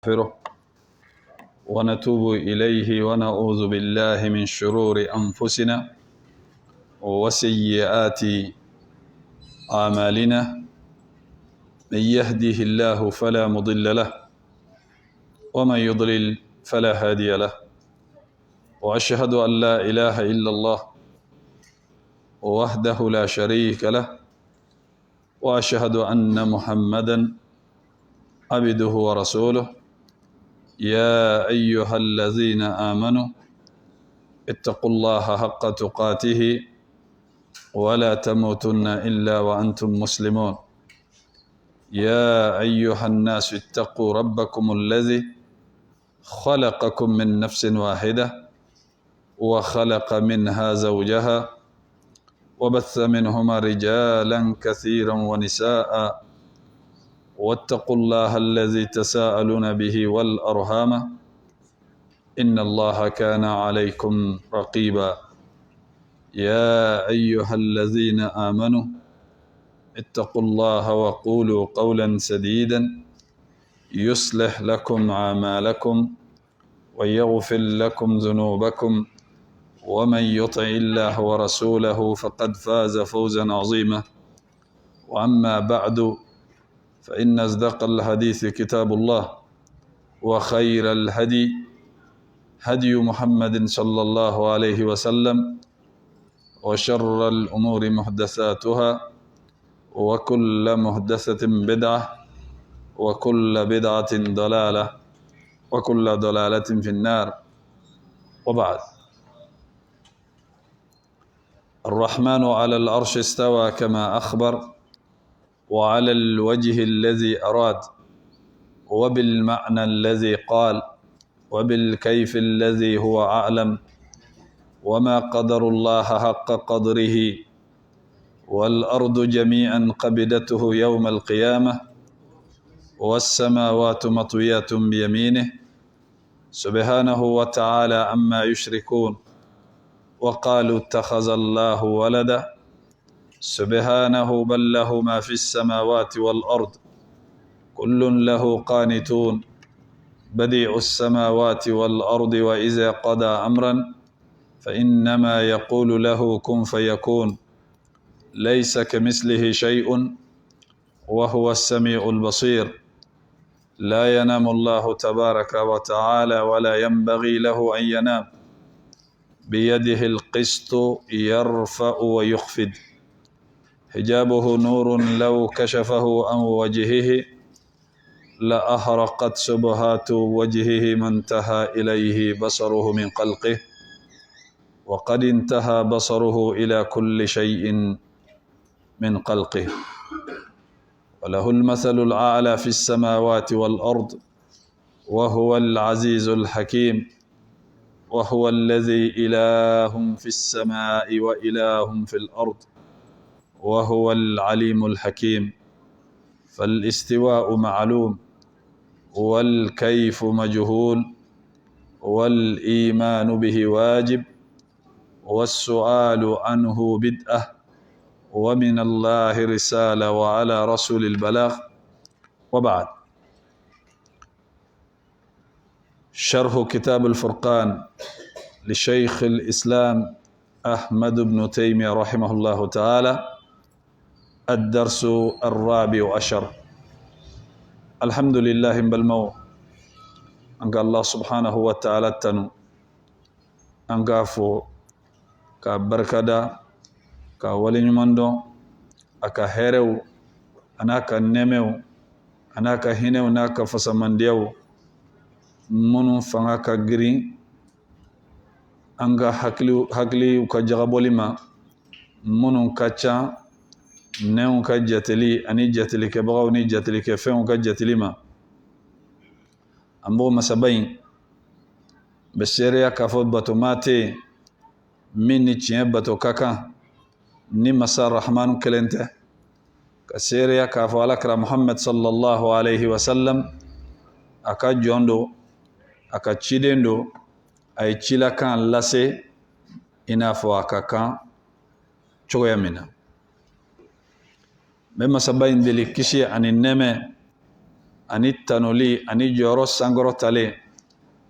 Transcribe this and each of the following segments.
ونستغفره ونتوب إليه ونعوذ بالله من شرور أنفسنا وسيئات أعمالنا. من يهده الله فلا مضل له ومن يضلل فلا هادي له، وأشهد أن لا إله إلا الله وحده لا شريك له، وأشهد أن محمدا عبده ورسوله. يا أيها الذين آمنوا اتقوا الله حق تقاته ولا تموتن إلا وأنتم مسلمون. يا أيها الناس اتقوا ربكم الذي خلقكم من نفس واحدة وخلق منها زوجها وبث منهما رجالا كثيرا ونساء، واتقوا الله الذي تساءلون به والأرحام إن الله كان عليكم رقيبا. يا أيها الذين آمنوا اتقوا الله وقولوا قولا سديدا يصلح لكم أعمالكم ويغفر لكم ذنوبكم، ومن يطع الله ورسوله فقد فاز فوزا عظيما. وأما بعد، فإن أصدق الحديث كتاب الله، وخير الهدي هدي محمد صلى الله عليه وسلم، وشر الأمور محدثاتها، وكل محدثة بدعة، وكل بدعة ضلالة، وكل ضلالة في النار. وبعد، الرحمن على العرش استوى كما أخبر، وعلى الوجه الذي أراد، وبالمعنى الذي قال، وبالكيف الذي هو أعلم، وما قدر الله حق قدره، والأرض جميعا قبضته يوم القيامة، والسماوات مطويات بيمينه سبحانه وتعالى عما يشركون. وقالوا اتخذ الله ولدا سبحانه، بل له ما في السماوات والأرض كل له قانتون. بديع السماوات والأرض، وإذا قضى أمرا فإنما يقول له كن فيكون. ليس كمثله شيء وهو السميع البصير. لا ينام الله تبارك وتعالى ولا ينبغي له أن ينام. بيده القسط يرفع ويخفض، حجابه نور لو كشفه عن وجهه لأحرقت سبحات وجهه ما انتهى إليه بصره من خلقه، وقد انتهى بصره إلى كل شيء من خلقه. وله المثل الأعلى في السماوات والأرض، وهو العزيز الحكيم. وهو الذي إله في السماء وإله في الأرض، وهو العليم الحكيم. فالاستواء معلوم، والكيف مجهول، والإيمان به واجب، والسؤال عنه بدعة، ومن الله رسالة، وعلى رسول البلاغ. وبعد، شرح كتاب الفرقان لشيخ الإسلام أحمد بن تيمية رحمه الله تعالى، الدرس الرابع عشر. الحمد لله بالمو أنك الله سبحانه وتعالى تنو أنكافو كبركدا كولي نماندو أكا هيرو أناكا نمو أناكا هنو ناكا فسمانديو منو فناكا جرين anga hakli ka jagaboli ma munun ka ca new ka jateli ani jateli ke bagaw ni jateli ke fen ka jateli ma ambo masabain besheria ka fo bato mate min ni tiɲɛ bato ka kan ni masa rahmanu kelen tɛ ka seereya k'a fɔ alakira Muhammad sallallahu alaihi wasallam a ka jɔn do, a ka ciden do, a ye cila kan lase i n'a fɔ a ka kan cogoya min na. n bɛ masaba in deli kisi ani nɛmɛ ani tanoli ani jɔyɔrɔ sankɔrɔtalen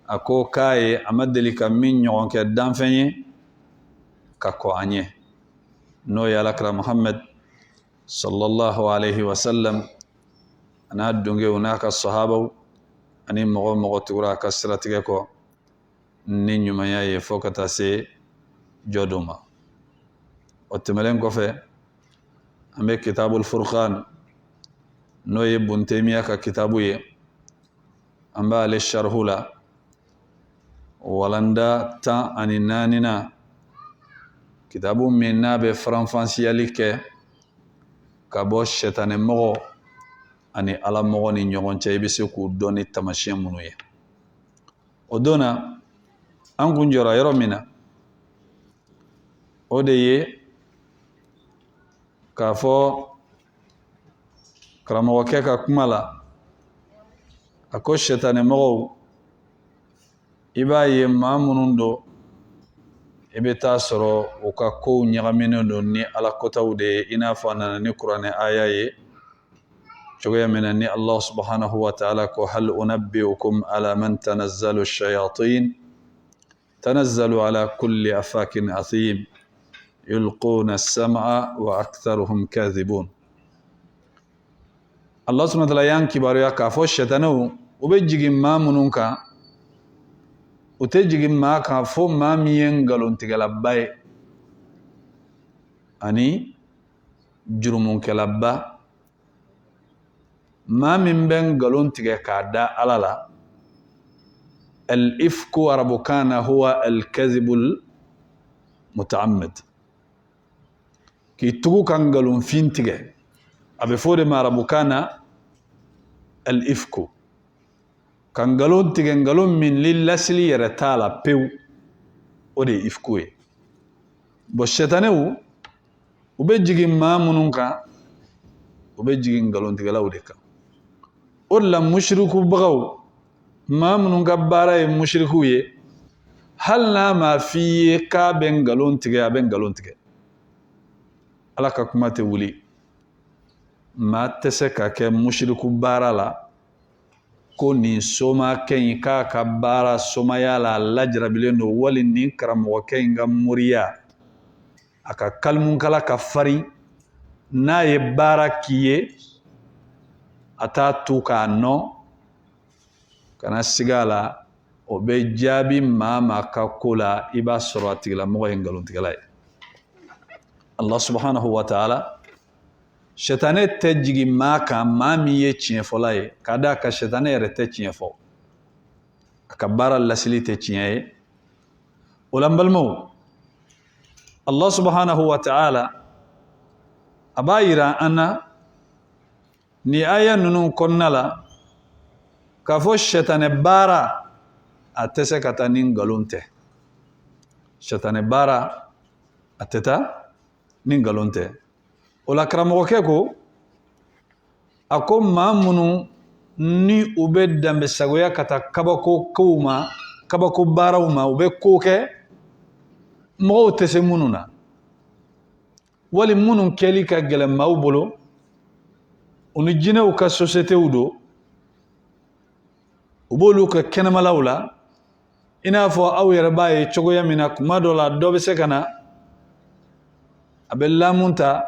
a ko k'a ye a ma deli ka min ɲɔgɔn kɛ danfɛn ye ka kɔ an ye n'o ye alakira Muhammad sallallahu alaihi wasallam n'a dongew n'a ka sahabaw ani mɔgɔ mɔgɔ tugura a ka siratigɛ kɔ ni ɲumanya ye fo ka taa se jɔ dɔ ma. O tɛmɛlen kɔfɛ an bɛ kitabul furqan n'o ye Ibn Taymiya ka kitabu ye an b'ale sharhu la walanda 14 na kitabu min n'a bɛ faranfasiyali kɛ ka bɔ sɛtanɛmɔgɔ ani alamɔgɔ ni ɲɔgɔn cɛ i bɛ se k'u dɔn ni tamasiyɛn minnu ye. O don na an kun jɔra yɔrɔ min na o de ye k'a fɔ karamɔgɔkɛ ka kuma la a ko sɛtanɛmɔgɔw i b'a ye maa minnu don i bɛ taa sɔrɔ u ka kow ɲagaminen don ni ala kotaw de ye i n'a fɔ a nana ni kuranɛ aya ye cogoya min na ni Allah subhanahu wa ta'ala ko hal unabbi'ukum ala man tanazzalu shayatin tanazzalu ala kulli afakin athim yulquna as-sam'a wa aktharuhum kadhibun. Allah subhanahu wa ta'ala yan kibaruya k'a fɔ sɛtanɛw u bɛ jigin maa minnu kan u tɛ jigin maa kan fo maa min ye ngalontigɛlaba ye ani jurumunkɛlaba maa min bɛ ngalon tigɛ k'a da ala la. Al-ifku arabukan na huwa al-kadhibul muta'ammid k'i tugu ka ngalonfin tigɛ a bɛ fɔ o de ma arabukan na al-ifku ka ngalon tigɛ ngalon min ni lasili yɛrɛ t'a la pewu o de ye ifku ye. Bon sɛtanɛw u bɛ jigin maa minnu kan u bɛ jigin ngalontigɛlaw de kan. O de la mushrikubagaw maa minnu ka baara ye mushrikiw ye hali n'a ma f'i ye k'a bɛ ngalon tigɛ a bɛ ngalon tigɛ. Ala ka kuma tɛ wuli maa tɛ se ka kɛ mushriku baara la ko nin somakɛ in k'a ka baara somaya la a lajarabilen don wali nin karamɔgɔkɛ in ka moriya a ka kalimunkala ka farin n'a ye baara k'i ye a t'a to k'a nɔ kana siga a la o bɛ jaabi maa maa ka ko la i b'a sɔrɔ a tigilamɔgɔ ye ngalontigɛla ye. Allah subhanahu wa ta'ala sɛtanɛ tɛ jigin maa kan maa min ye tiɲɛ fɔla ye k'a d'a ka sɛtanɛ yɛrɛ tɛ tiɲɛ fɔ a ka baara lasili tɛ tiɲɛ ye. O la n balimaw Allah subhanahu wa ta'ala a b'a yira an na ni aya ninnu kɔnɔna la k'a fɔ sɛtanɛ baara a tɛ se ka taa ni ngalon tɛ. Sɛtanɛ baara a tɛ taa ni ngalon tɛ. O la karamɔgɔkɛ ko a ko maa minnu ni u bɛ danbesagoya ka taa kabako kow ma kabako baaraw ma u bɛ ko kɛ mɔgɔw tɛ se minnu na wali minnu kɛli ka gɛlɛn maaw bolo u ni jinɛw ka sociétéw don u b'olu ka kɛnɛmalaw la i n'a fɔ aw yɛrɛ b'a ye cogoya min na kuma dɔ la dɔ bɛ se ka na a bɛ lamun ta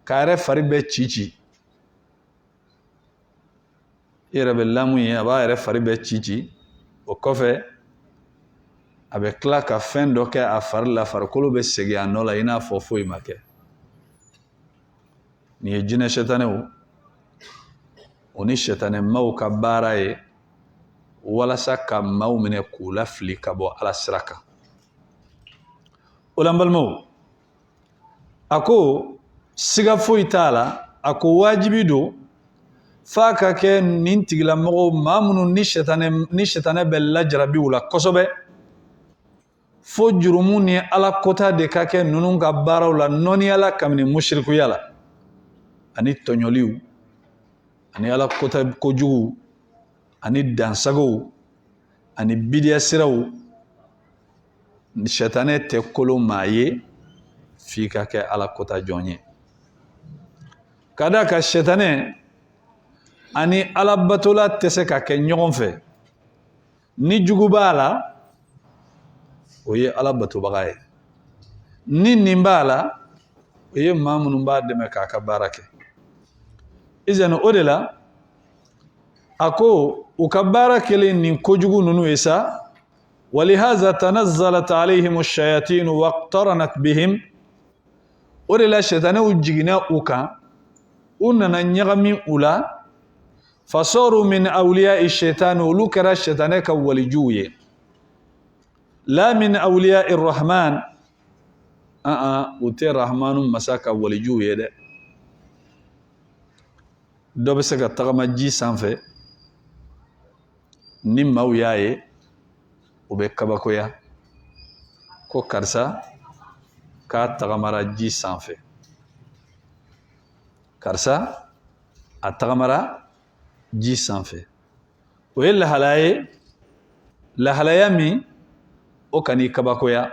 k'a yɛrɛ fari bɛɛ ci i yɛrɛ bɛ lamun ye a b'a yɛrɛ fari bɛɛ ci o kɔfɛ a bɛ tila ka fɛn dɔ kɛ a fari la farikolo bɛ segin a nɔ la i n'a fɔ foyi ma kɛ. Nin ye jinɛ sɛtanɛw o ni sɛtanɛmaw ka baara ye walasa ka maaw minɛ k'u lafili ka bɔ ala sira kan. O la n balimaw a ko siga foyi t'a la a ko wajibi don f'a ka kɛ nin tigilamɔgɔw maa minnu ni sɛtanɛ bɛ lajarabi u la kosɛbɛ fo jurumu ni ala kota de ka kɛ ninnu ka baaraw la nɔniyala kabini mushrikuya la ani tɔɲɔliw ani ala kota kojugu ani dansagow ani bidiya siraw sɛtanɛ tɛ kolon maa ye f'i ka kɛ ala kota jɔn ye. Ka d'a kan sɛtanɛ ani alabatola tɛ se ka kɛ ɲɔgɔn fɛ ni jugu b'a la o ye alabatobaga ye ni nin b'a la o ye maa minnu b'a dɛmɛ k'a ka baara kɛ izan o de la a ko u ka baara kɛlen nin kojugu ninnu ye sa ولهذا تنزلت عليهم الشياطين واقترنت بهم o de la sɛtanɛw jiginna u kan u nana ɲagami u la fasaru min awliya'i shaitan olu kɛra sɛtanɛ ka walijuw ye la min awliya'i rahman u tɛ rahmanu masa ka walijuw ye dɛ dɔ bɛ se ka tagama ji sanfɛ ni maaw y'a ye u bɛ kabakoya ko karisa k'a tagamara ji sanfɛ karisa a tagamara ji sanfɛ o ye lahalaya ye lahalaya min o kan'i kabakoya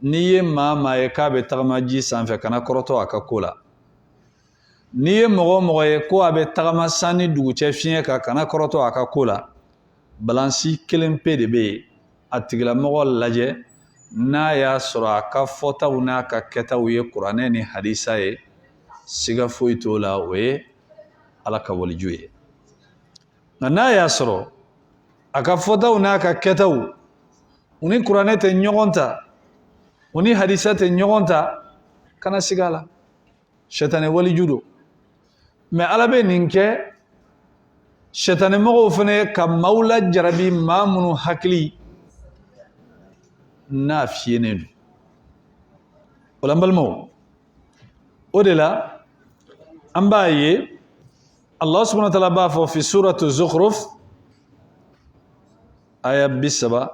n'i ye maa ye k'a bɛ tagama ji sanfɛ kana kɔrɔtɔ a ka ko la n'i ye mɔgɔ ye ko a bɛ tagama san ni dugucɛ fiɲɛ kan kana kɔrɔtɔ a ka ko la balansi kelen pe de bɛ yen a tigilamɔgɔ lajɛ n'a y'a sɔrɔ a ka fɔtaw n'a ka kɛtaw ye kuranɛ ni hadisa ye siga foyi t'o la o ye ala ka waliju ye nka n'a y'a sɔrɔ a ka fɔtaw n'a ka kɛtaw u ni kuranɛ tɛ ɲɔgɔn ta u ni hadisa tɛ ɲɔgɔn ta kana siga la sɛtanɛ waliju don mɛ ala bɛ nin kɛ sɛtanɛmɔgɔw fana ye ka maaw lajarabi maa minnu hakili n'a fiyenen don o la n balimaw o de la an b'a ye Allah subhanahu wa ta'ala b'a fɔ fi suratu Zukhruf aya 36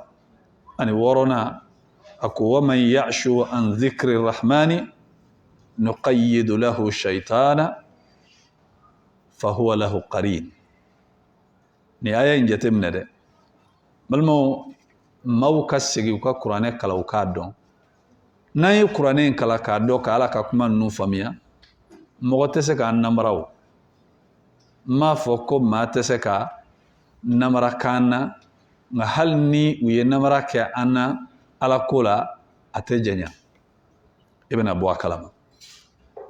a ko wa man ya'shu an dhikri rahmani nuqayyidu lahu shaytana fa huwa lahu qarin ni aya in jateminɛ dɛ balimaw maaw ka segin u ka kuranɛ kala u k'a dɔn n'an ye kuranɛ in kala k'a dɔn ka ala ka kuma ninnu faamuya mɔgɔ tɛ se k'an namara o n m'a fɔ ko maa tɛ se ka namara k'an na nka hali ni u ye namara kɛ an na ala ko la a tɛ janya i bɛna bɔ a kalama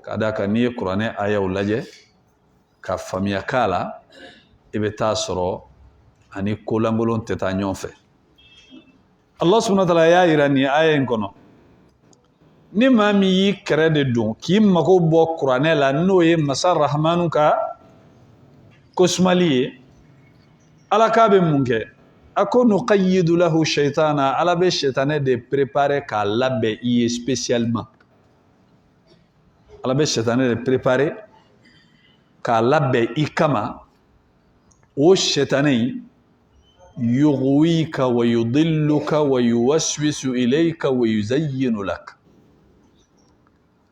k'a d'a kan n'i ye kuranɛ ayaw lajɛ ka faamuya k'a la i bɛ taa sɔrɔ ani kolankolon tɛ taa ɲɔgɔn fɛ Allah subhanahu wa ta'ala y'a yira nin aya in kɔnɔ ni maa min y'i kɛrɛ de don k'i mago bɔ kuranɛ la n'o ye masa rahmanu ka kosumali ye ala k'a bɛ mun kɛ a ko nuqayyidu lahu shaytana ala bɛ sɛtanɛ de préparer k'a labɛn i ye spécialement ala bɛ sɛtanɛ de préparer k'a labɛn i kama o sɛtanɛ in يغويك ويضلك ويوسوس إليك ويزين لك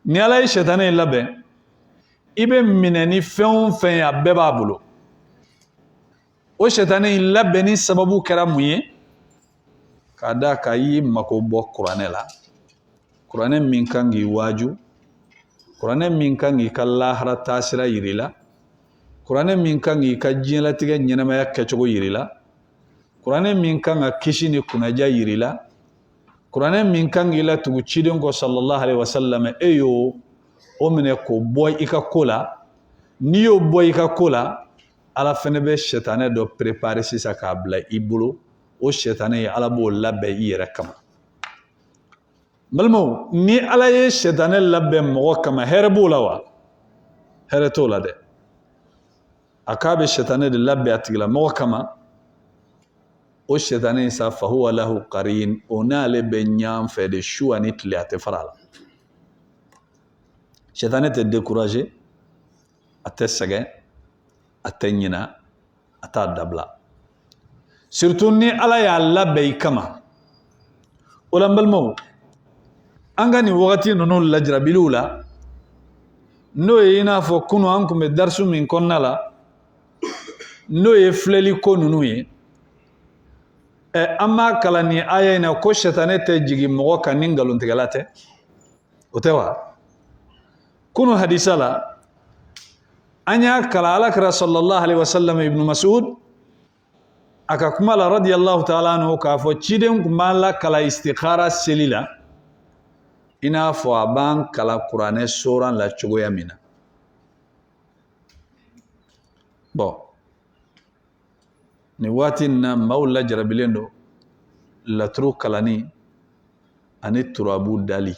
ni ala ye sɛtanɛ in labɛn i bɛ minɛ ni fɛn o fɛn ye a bɛɛ b'a bolo o sɛtanɛ in labɛnni sababu kɛra mun ye k'a d'a kan i y'i mago bɔ kuranɛ la kuranɛ min kan k'i waaju kuranɛ min kan k'i ka lahara taasira yir'i la kuranɛ min kan k'i ka diɲɛlatigɛ ɲɛnamaya kɛcogo yir'i la kuranɛ min kan ka kisi ni kunnaja yir'i la kuranɛ min kan k'i latugu ciden kɔ sallallahu alaihi wasallam e y'o o minɛ k'o bɔ i ka ko la n'i y'o bɔ i ka ko la ala fɛnɛ bɛ sɛtanɛ dɔ préparer sisan k'a bila i bolo o sɛtanɛ ye ala b'o labɛn i yɛrɛ kama balimaw ni ala ye sɛtanɛ labɛn mɔgɔ kama hɛrɛ b'o la wa hɛrɛ t'o la dɛ a k'a bɛ sɛtanɛ de labɛn a tigila mɔgɔ kama o sɛtanɛ in sa fahuwa lahu qarin o n'ale bɛ ɲɔgɔn fɛ de su ani tile a tɛ fara a la sɛtanɛ tɛ décourager a tɛ sɛgɛn a tɛ ɲina a t'a dabila surtout ni ala y'a labɛn i kama o la n balimaw an ka nin wagati ninnu lajarabiliw la n'o ye i n'a fɔ kunu an tun bɛ darisu min kɔnɔna la n'o ye filɛli ko ninnu ye an b'a kalan nin aya in na ko sɛtanɛ tɛ jigin mɔgɔ kan ni nkalontigɛla tɛ o tɛ wa kunu hadisa la anya kala alakra sallallahu alaihi wasallam ibn Mas'ud aka kuma la radiyallahu ta'ala anhu ka fo ciden kuma la kala istikhara selila ina fo aban kala qur'ane soran la chogo yamina bon ni watin na maula jarabilendo la tru kalani ani turabu dali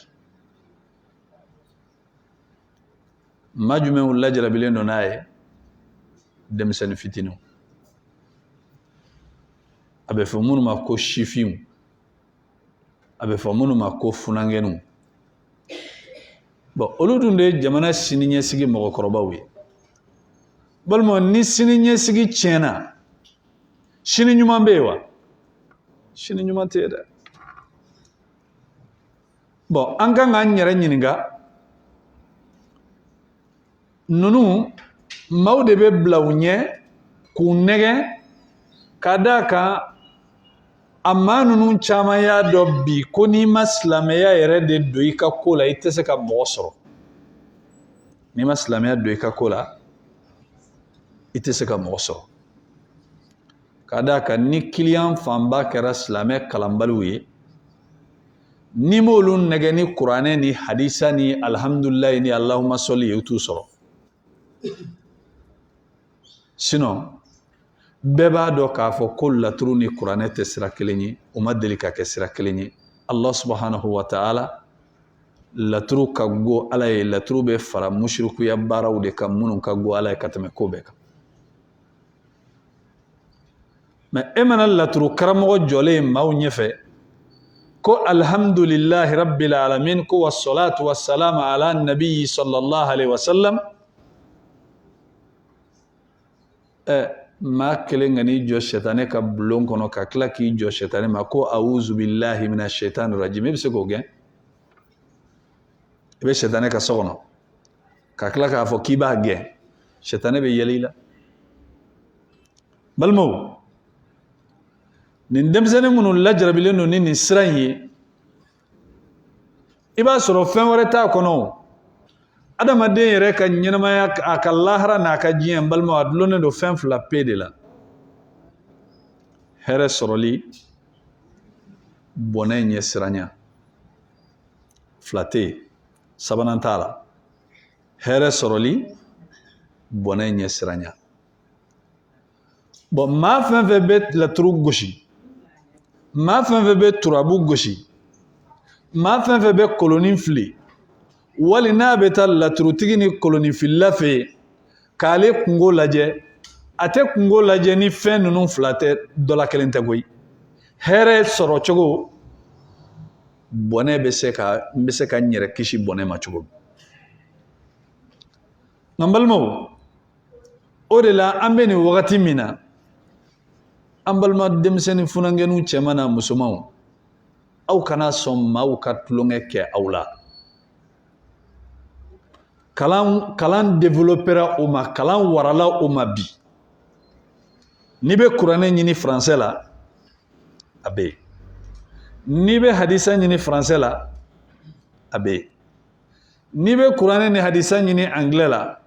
majume la jarabilendo nae demsen fitino abe fo munu ma ko shifiu abe fo munu ma ko funangenu bon oludunde jamana sininye sigi mogo korobawi balmo ni sininye sigi chena shini nyuma mbewa shini nyuma teda bon anga nganyere nyininga nunu mawde be blawunye kunege kadaka amma nunu chama ya dobbi koni maslameya yere de doika kola itese ka mosoro ni maslameya doika kola itese ka mosoro kadaka ni client famba kera slame kalambaluye ni molun nege ni qur'ane ni hadisa ni alhamdulillah ni allahumma salli yutu soro sinon beba do ka fo kulla turuni qur'ane te sira kelenyi uma delika ke sira kelenyi allah subhanahu wa ta'ala la turu ka go alay la turu be fara mushriku ya baraw de kam munun ka go alay katame ko be ka ma emana la turu karamo jole maw nyefe ko alhamdulillahi rabbil alamin ko wassalatu wassalamu ala nabiy sallallahu alaihi wasallam ma kelengani jo shetane ka blon kono ka klaki jo shetane ma ko a'udhu billahi minash shaitani rajim be se ko gen be shetane ka sono ka klaka fo kiba gen shetane be yelila balmo nin demsene munu lajrabileno ni siranye iba soro fen wore ta kono adama de yere ka nyenama aka lahara na ka jiyan balmo adlone do fen fla pede la here soroli bonay nye siranya flate sabanantala here soroli bonay nye siranya bon ma fen fe bet la tru goshi ma fen fe be turabu goshi ma fen fe be kolonin fli wali na beta la turutigi ni kolonin filla fe kale kungo laje ate kungo laje ni fen nunu flate dola kelente goy here soro chogo bone be se ka nyere kishi bone ma chogo ngambalmo odela ambeni wakati mina ambalma demseni funangenu chemana musumaw au kana somma au katlonge ke aula kalan développera uma kalan warala uma bi nibe qur'ane nyini français la abe nibe hadisa nyini français la abe nibe qur'ane ni hadisa nyini anglais la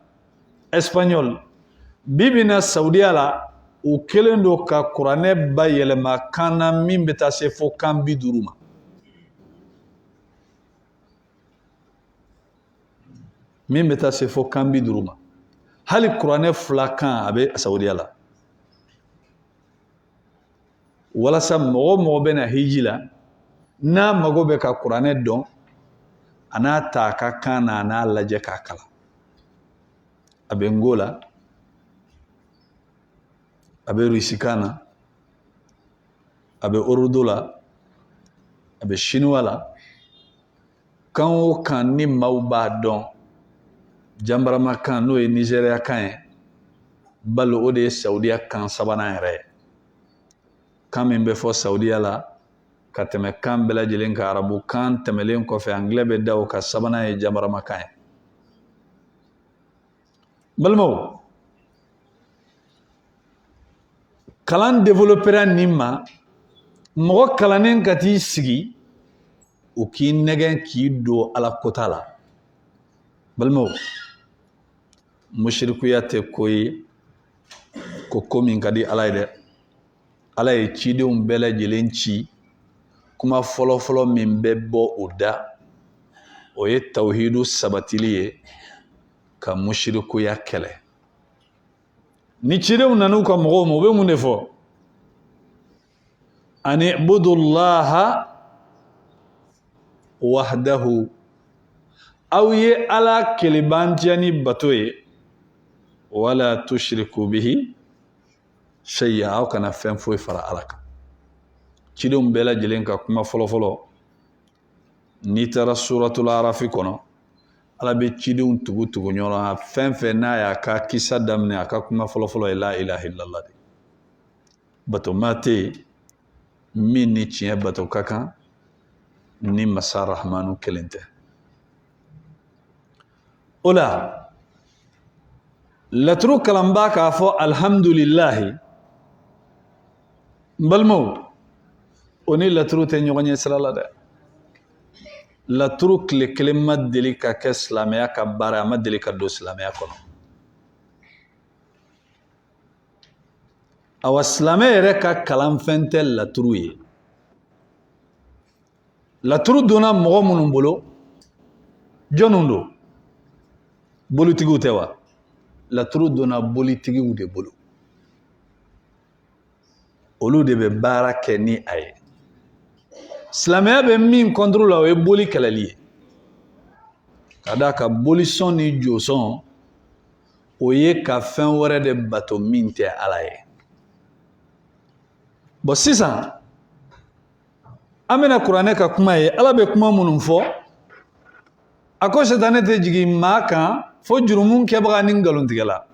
espagnol bibina saudiya la o kelen do ka qur'ane ba yelema kana min beta se fo kan bi duruma min beta se fo kan bi duruma hali qur'ane flakan abe saudiya la wala sa mogo bena hijila na mago be ka qur'ane don ana ta ka kana na laje ka kala abe ngola abe risikana abe urudula abe shinwala kan o kan ni mawba don jambarama kan no e Nigeria kan balo o de Saudiya kan sabana yere kan min be fo Saudiya la ka teme kan bela jelen ka arabu kan temelen ko fe anglais be daw ka sabana e jambarama kan balmo kalan développera nimma mogo kalanen kati sigi o ki negen ki do ala kota la balmo mushrikuya tɛ ko ye ko min ka di Ala ye dɛ. Ala ye cidenw bɛɛ lajɛlen ci kuma fɔlɔfɔlɔ min bɛ bɔ o da o ye tawhidu sabatili ye ka mushrikuya kɛlɛ. Ni cidenw nan'u ka mɔgɔw ma u bɛ mun de fɔ? Ani ibudullaha wahdahu, aw ye Ala kelebantiya ni bato ye, wala tushriku bihi shay'a, aw kana fɛn foyi fara Ala kan. Cidenw bɛɛ lajɛlen ka kuma fɔlɔfɔlɔ n'i taara suratul arafi kɔnɔ Ala bɛ cidenw tugu ɲɔgɔn fɛn fɛn n'a y'a ka kisa daminɛ a ka kuma fɔlɔfɔlɔ ye la ilaha illallah de. Batoma tɛ yen min ni tiɲɛ bato ka kan ni masa rahmanu kelen tɛ. O la laturu kalanbaa k'a fɔ alhamdulillahi, n balimaw o ni laturu tɛ ɲɔgɔn ɲɛ sira la dɛ. Laturu tile kelen ma deli ka kɛ silamɛya ka baara, a ma deli ka don silamɛya kɔnɔ. Awa silamɛ yɛrɛ ka kalanfɛn tɛ laturu ye. Laturu donna mɔgɔ minnu bolo, jɔnniw don? Bolitigiw tɛ wa? Laturu donna bolitigiw de bolo. Olu de bɛ baara kɛ ni a ye. Silamɛya bɛ min contre la o ye boli kɛlɛli ye. Ka d'a kan bolisɔn ni jɔsɔn o ye ka fɛn wɛrɛ de bato min tɛ Ala ye. Bon sisan an bɛna kuranɛ ka kuma ye. Ala bɛ kuma minnu fɔ a ko sitanɛ tɛ jigin maa kan fo jurumu kɛbaga ni ngalontigɛla.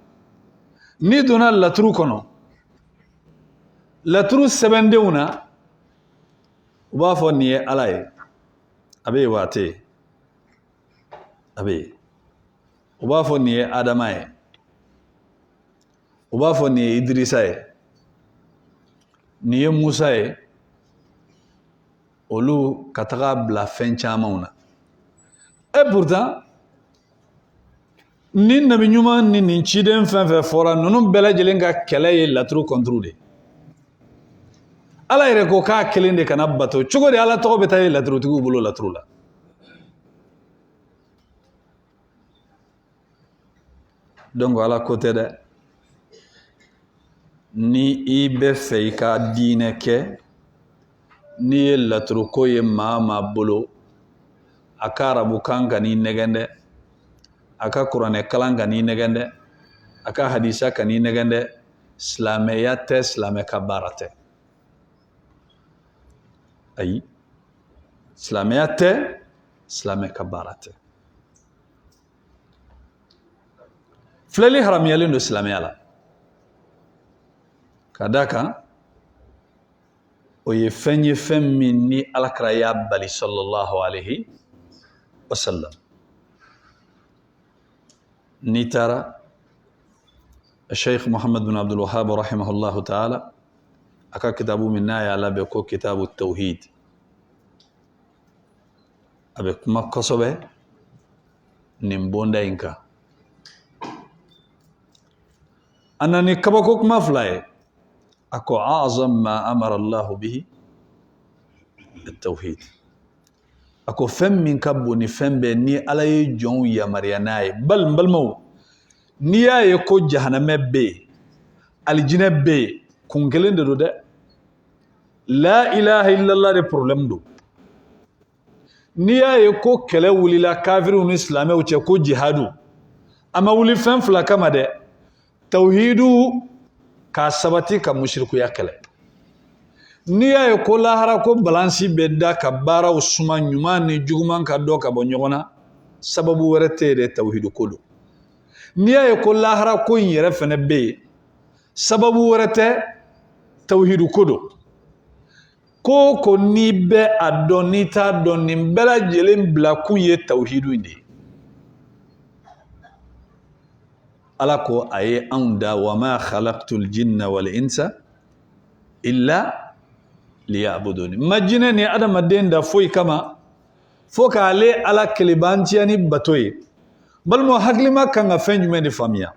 N'i donna laturu kɔnɔ, laturu sɛbɛndenw na u b'a fɔ nin ye Ala ye. A bɛ yen wa a tɛ yen? A bɛ yen. U b'a fɔ nin ye Adama ye. U b'a fɔ nin ye Idirisa ye. Nin ye Musa ye. Olu ka taga bila fɛn camanw na. Et pourtant ni nabi ɲuman ni nin ciden fɛn fɛn fɔra ninnu bɛɛ lajɛlen ka kɛlɛ ye laturu contre de. Ala yɛrɛ ko k'a kelen de kana bato. Cogo di Ala tɔgɔ bɛ taa ye laturutigiw bolo laturu la? Donc Ala ko tɛ dɛ. Ni I bɛ fɛ I ka diinɛ kɛ, n'i ye laturuko ye maa maa bolo, a ka arabukan ka n'i nɛgɛn dɛ, a ka kuranɛ kalan ka n'i nɛgɛn dɛ, a ka hadisa ka n'i nɛgɛn dɛ. Silamɛya tɛ, silamɛ ka baara tɛ. Ayi, silamɛya tɛ, silamɛ ka baara tɛ. Filɛli haramuyalen don silamɛya la. Ka d'a kan o ye fɛn min ni Alakira y'a bali sallallahu alayhi wa sallam. N'i taara Sheikh Muhammad bin Abdul Wahhab rahimahullahu ta'ala a ka kitabu min n'a y'a labɛn ko kitabu tawhid, a bɛ kuma kosɛbɛ nin bonda in kan. A na ni kabako kuma fila ye. A ko a'zam ma amara Allahu bihi at-tawhid. A ko fɛn min ka bon ni fɛn bɛɛ ni Ala ye jɔnw yamariya n'a ye. Balimaw, n'i y'a ye ko jahanamɛ bɛ yen, alijinɛ bɛ yen, kun kelen de don dɛ. La ilaha illallah de problème don. N'i y'a ye ko kɛlɛ wulila kafiriw ni silamɛw cɛ ko jihadu, a ma wuli fɛn fila kama dɛ. Tawhidu k'a sabati ka mushrikuya kɛlɛ. N'i y'a ye ko lahara ko balansi bɛ da ka baaraw suma ɲuman ni juguman ka dɔ ka bɔ ɲɔgɔn na, sababu wɛrɛ tɛ yen dɛ, tawhidu ko don. N'i y'a ye ko lahara ko in yɛrɛ fɛnɛ bɛ yen, sababu wɛrɛ tɛ, tawhidu ko don. Ko ko n'i bɛ a dɔn n'i t'a dɔn nin bɛɛ lajɛlen bila kun ye tawhidu in de ye. Ala ko a ye anw da wa ma khalaqtul jinna wal insa illa liya'budun. Ma jinɛ ni adamaden da foyi kama fo k'ale Ala kelebantiya ni bato ye, balmo haklima kan ga fen jumɛn de faamuya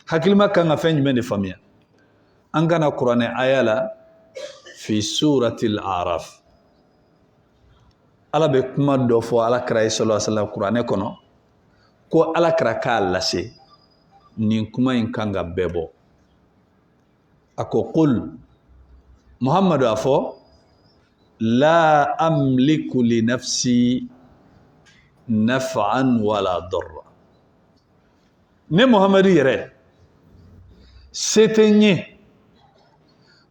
haklima kan ga fen jumɛn de faamuya an kana kuranɛ aya la fi suratil araf ala be kuma dɔ fɔ alakira ye sallallahu alaihi wasallam kuranɛ kɔnɔ ko alakira k'a lase nin kuma in kan ka bɛɛ bɔ a ko qul muhammadu a fɔ la amliku li nafsi naf'an wala darra ne muhammadu yɛrɛ se tɛ n ye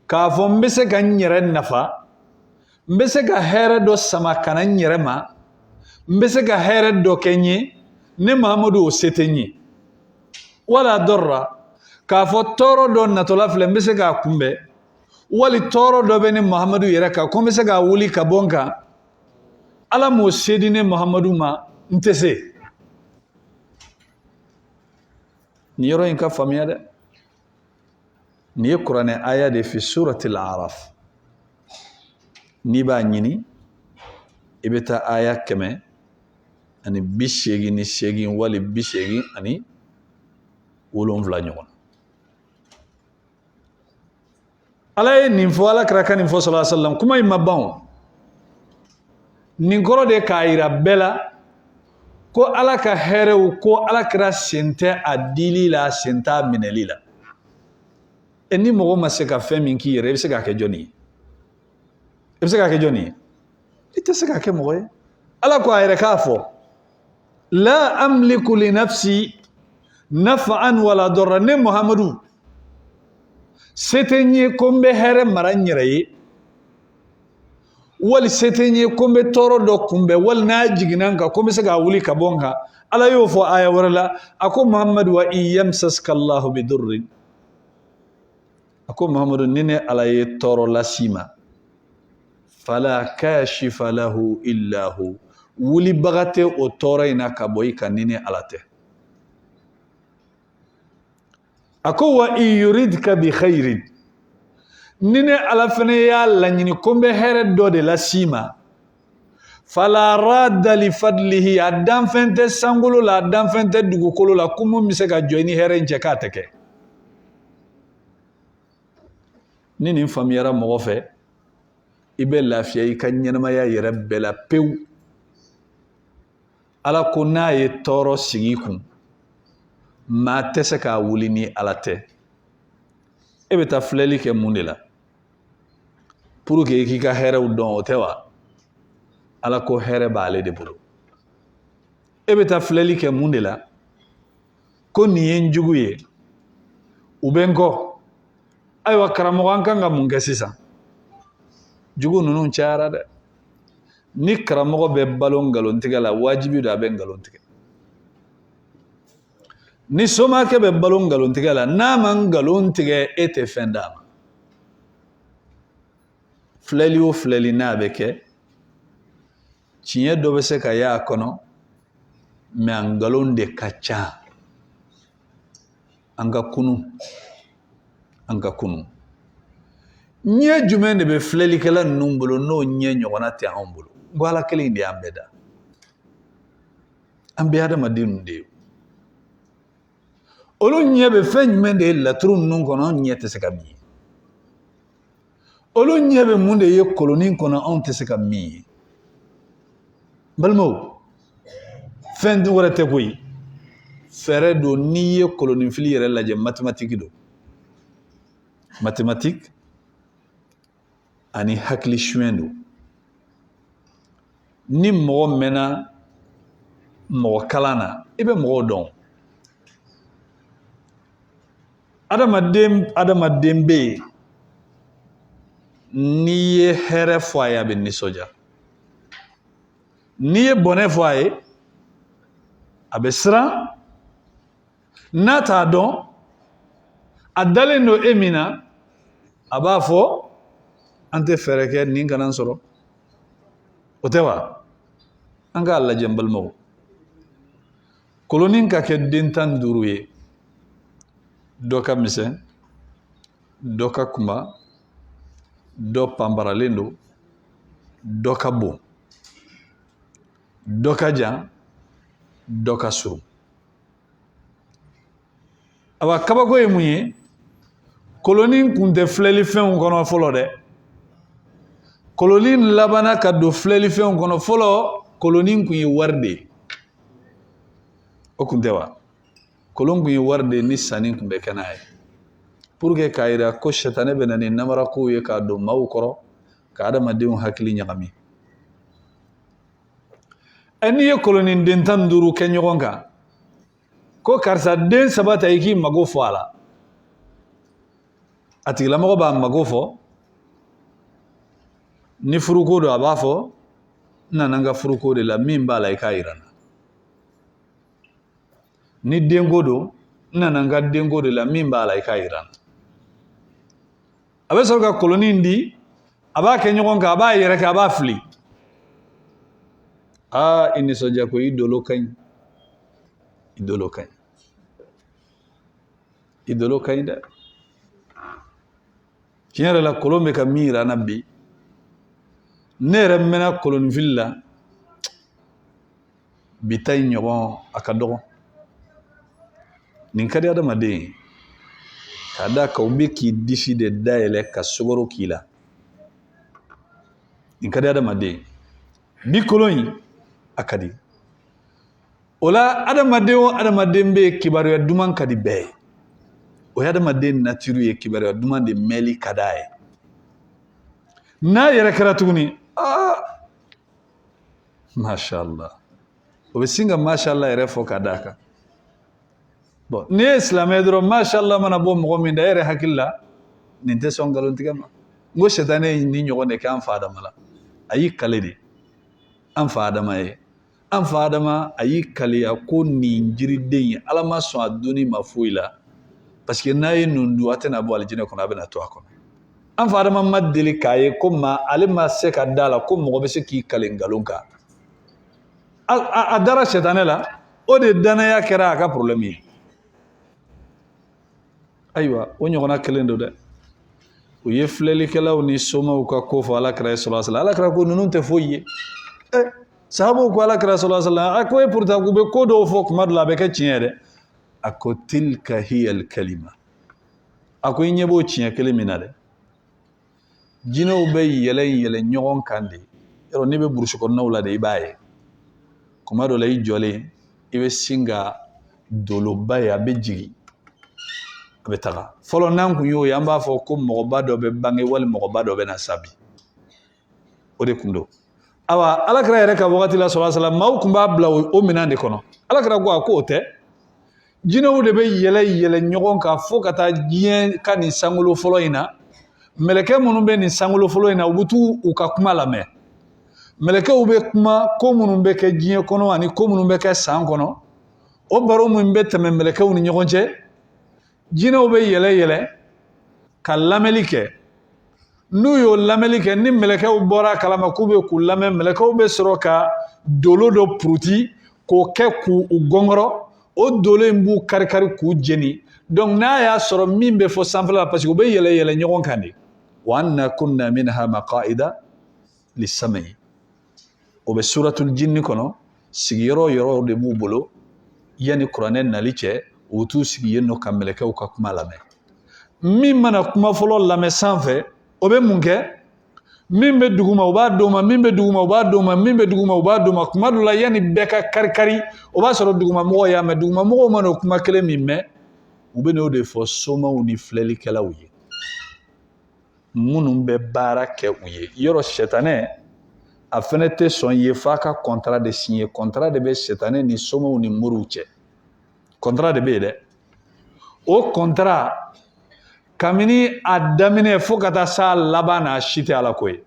k'a fɔ n bɛ se ka n yɛrɛ nafa n bɛ se ka hɛrɛ dɔ sama ka na n yɛrɛ ma n bɛ se ka hɛrɛ dɔ kɛ n ye ne muhammadu o se tɛ n ye wala darra k'a fɔ tɔɔrɔ dɔ natɔla filɛ n bɛ se k'a kunbɛn wali tɔɔrɔ dɔ bɛ ne muhammadu yɛrɛ kan ko n bɛ se k'a wuli ka bɔ n kan ala m'o se di ne muhammadu ma n tɛ se nin yɔrɔ in ka faamuya dɛ nin ye kuranɛ aya de fi suratil araf n'i b'a ɲini i bɛ taa aya 188 wali 87 ɲɔgɔn ala ye nin fɔ alakira ka nin fɔ sallallahu alaihi wasallam kuma in ma ban nin kɔrɔ de k'a yira bɛɛ la ko ala ka hɛrɛw ko alakira sen tɛ a dili la sen t'a minɛli la ni mɔgɔ ma se ka fɛn min k'i yɛrɛ i bɛ se k'a kɛ jɔnni ye i bɛ se k'a kɛ jɔnni ye i tɛ se k'a kɛ mɔgɔ ye ala ko a yɛrɛ k'a fɔ la amliku li nafsi naf'an wala darra ne muhammadu se tɛ n ye ko n bɛ hɛrɛ mara n yɛrɛ ye wali se tɛ n ye ko n bɛ tɔɔrɔ dɔ kunbɛn wali n'a jiginna n kan ko n bɛ se k'a wuli ka bɔ n kan ala y'o fɔ aya wɛrɛ la a ko muhammadu wa in yamsaska allahu bidurrin a ko muhammadu ni ne ala ye tɔɔrɔ lasi ma fala kashifa lahu illa hu wulibaga tɛ o tɔɔrɔ in na ka bɔ i kan ni ne ala tɛ a ko wa in yuridka bi khairin ni ne ala fana y'a laɲini ko n bɛ hɛrɛ dɔ de lasi ma fala radda li fadlihi a danfɛn tɛ sankolo la a danfɛn tɛ dugukolo la ko mun bɛ se ka jɔ i ni hɛrɛ in cɛ k'a tɛ kɛ ni nin faamuyara mɔgɔ fɛ i bɛ lafiya i ka ɲɛnamaya yɛrɛ bɛɛ la pewu ala ko n'a ye tɔɔrɔ sigi kun maa tɛ se k'a wuli ni ala tɛ e bɛ taa filɛli kɛ mun de la pour que i k'i ka hɛrɛw dɔn o tɛ wa ala ko hɛrɛ b'ale de bolo e bɛ taa filɛli kɛ mun de la ko nin ye n jugu ye u bɛ n kɔ ayiwa karamɔgɔ an kan ka mun kɛ sisan jugu ninnu cayara dɛ ni karamɔgɔ bɛ balo nkalontigɛ la wajibi don a bɛ nkalon tigɛ ni somakɛ bɛ balo nkalontigɛ la n'a ma nkalon tigɛ e tɛ fɛn d'a ma filɛli o filɛli n'a bɛ kɛ tiɲɛ dɔ bɛ se ka y'a kɔnɔ mɛ a nkalon de ka ca an ka kunu ɲɛ jumɛn de bɛ filɛlikɛla ninnu bolo n'o ɲɛ ɲɔgɔnna tɛ anw bolo n ko ala kelen de y'an bɛɛ da an bɛɛ adamaden de ye olu ɲɛ bɛ fɛn jumɛn de ye laturu ninnu kɔnɔ anw ɲɛ tɛ se ka min ye olu ɲɛ bɛ mun de ye kolonin kɔnɔ anw tɛ se ka min ye balimaw fɛn wɛrɛ tɛ koyi fɛɛrɛ don n'i ye koloninfili yɛrɛ lajɛ mathématique don mathématique ani hakili suɲɛ don ni mɔgɔ mɛnna mɔgɔ kalan na i bɛ mɔgɔw dɔn adamaden bɛ yen n'i ye hɛrɛ fɔ a ye a bɛ nisɔndiya n'i ye bɔnɛ fɔ a ye a bɛ siran n'a t'a dɔn a dalen don e min na a b'a fɔ an tɛ fɛɛrɛ kɛ nin kana sɔrɔ o tɛ wa an k'a lajɛ n balimaw kolonin ka kɛ den 15 ye dɔ ka misɛn dɔ ka kunba dɔ panbaralen don dɔ ka bon dɔ ka jan dɔ ka surun awa kabako ye mun ye koloni kun tɛ filɛli fɛnw kɔnɔ fɔlɔ dɛ koloni labana ka don filɛli fɛnw kɔnɔ fɔlɔ koloni kun ye wari de ye o kun tɛ wa kolon kun ye wari de ni sanni kun bɛ kɛ n'a ye pour que k'a yira ko sɛtanɛ bɛ na ni namarakow ye k'a don maaw kɔrɔ ka adamadenw hakili ɲagami n'i ye koloni den 15 kɛ ɲɔgɔn kan ko karisa den 3 ta i k'i mago fɔ a la a tigilamɔgɔ b'a mago fɔ ni furuko don a b'a fɔ n nana n ka furuko de la min b'a la i k'a yira n na ni denko don n nana n ka denko de la min b'a la i k'a yira n na a bɛ sɔrɔ ka koloni in di a b'a kɛ ɲɔgɔn kan a b'a yɛrɛ kɛ a b'a fili i nisɔndiya ko i dolo ka ɲi i dolo ka ɲi i dolo ka ɲi dɛ tiɲɛ yɛrɛ la kolon bɛ ka min yira n na bi ne yɛrɛ mɛnna kolonifili la bi ta in ɲɔgɔn a ka dɔgɔ nin ka di adamaden ye k'a da kan u bɛ k'i disi de dayɛlɛ ka sogoro k'i la nin ka di adamaden ye bi kolon in a ka di o la adamaden o adamaden bɛ kibaruya duman ka di bɛɛ ye o ye adamaden natiri ye kibaruya duman de mɛnli ka d'a ye n'a yɛrɛ kɛra tuguni mashallah o bɛ sin ka mashallah yɛrɛ fɔ ka d'a kan bon n'i ye silamɛ dɔrɔn mashallah mana bɔ mɔgɔ min da e yɛrɛ hakili la nin tɛ sɔn nkalontigɛ ma n ko sɛtanɛ ye nin ɲɔgɔn de kɛ an fa Adama la a y'i kale de an fa Adama ye an fa Adama a y'i kaleya ko nin jiriden ye Ala ma sɔn a donni ma foyi la parce que n'a ye nin dun a tɛna bɔ alijinɛ kɔnɔ a bɛna to a kɔnɔ an fa Adama ma deli k'a ye ko ale ma se ka da la ko mɔgɔ bɛ se k'i kale nkalon kan a dara sɛtanɛ la o de danaya kɛra a ka problème ye ayiwa o ɲɔgɔnna kelen don dɛ u ye filɛlikɛlaw ni somaw ka ko fɔ alakira ye sallallahu alaihi wasallam alakira ko ninnu tɛ foyi ye sahabaw ko alakira sallallahu alaihi wasallam a ko e pourtant k'u bɛ ko dɔw fɔ kuma dɔ la a bɛ kɛ tiɲɛ ye dɛ a ko tilka hiya al-kalima a ko i ɲɛ b'o tiɲɛ kelen min na dɛ jinɛw bɛ yɛlɛ yɛlɛ ɲɔgɔn kan de yɔrɔ n'i bɛ burusi kɔnɔnaw la de i b'a ye kuma dɔ la i jɔlen i bɛ sin ka doloba ye a bɛ jigin a bɛ taga fɔlɔ n'an kun y'o ye an b'a fɔ ko mɔgɔba dɔ bɛ bange wali mɔgɔba dɔ bɛ na sa bi o de kun don awa alakira yɛrɛ ka wagati la sallallahu alaihi wasallam maaw kun b'a bila o minɛn de kɔnɔ alakira ko a ko o tɛ jinɛw de bɛ yɛlɛ yɛlɛ ɲɔgɔn kan fo ka taa diɲɛ ka nin sankolo fɔlɔ in na mɛlɛkɛ minnu bɛ nin sankolo fɔlɔ in na u bɛ t'u u ka kuma lamɛn mɛlɛkɛw bɛ kuma ko minnu bɛ kɛ diɲɛ kɔnɔ ani ko minnu bɛ kɛ san kɔnɔ o baro min bɛ tɛmɛ mɛlɛkɛw ni ɲɔgɔn cɛ jinɛw bɛ yɛlɛ yɛlɛ ka lamɛnli kɛ n'u y'o lamɛnli kɛ ni mɛlɛkɛw bɔra a kalama k'u bɛ k'u lamɛn mɛlɛkɛw bɛ sɔrɔ ka dolo dɔ puruti k'o kɛ k'u gɔngɔrɔ o dolo in b'u kari kari k'u jeni donc n'a y'a sɔrɔ min bɛ fɔ sanfɛla la parce que u bɛ yɛlɛ yɛlɛ ɲɔgɔn kan de wa anna kunna minha maqaida lis-sam'i o bɛ suratul jinni kɔnɔ sigiyɔrɔ yɔrɔ de b'u bolo yanni kuranɛ nali cɛ u t'u sigi yen nɔ ka mɛlɛkɛw ka kuma lamɛn min mana kuma fɔlɔ lamɛn sanfɛ o bɛ mun kɛ min bɛ duguma u b'a d'o ma min bɛ duguma u b'a d'o ma min bɛ duguma u b'a d'o ma kuma dɔ la yanni bɛɛ ka kari kari o b'a sɔrɔ duguma mɔgɔw y'a mɛn duguma mɔgɔw mana o kuma kelen min mɛn u bɛ n'o de fɔ somaw ni filɛlikɛlaw ye minnu bɛ baara kɛ u ye yɔrɔ sɛtanɛ a fɛnɛ tɛ sɔn ye f'a ka contrat de signer contrat de bɛ sɛtanɛ ni somaw ni moriw cɛ contrat de bɛ yen dɛ o contrat kabini a daminɛ fo ka taa s'a laban na a si tɛ ala ko ye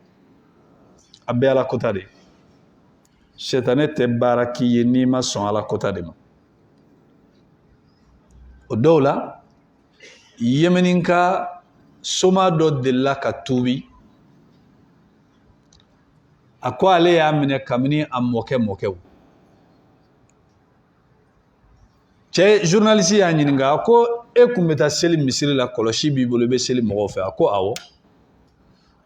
a bɛɛ ala kota de sɛtanɛ tɛ baara k'i ye n'i ma sɔn ala kota de ma o dɔw la yemeni ka soma dɔ delila ka tuubi a ko ale y'a minɛ kabini a mɔkɛw cɛ journaliste y'a ɲininka a ko e kun bɛ taa seli misiri la kɔlɔsi b'i bolo i bɛ seli mɔgɔw fɛ a ko awɔ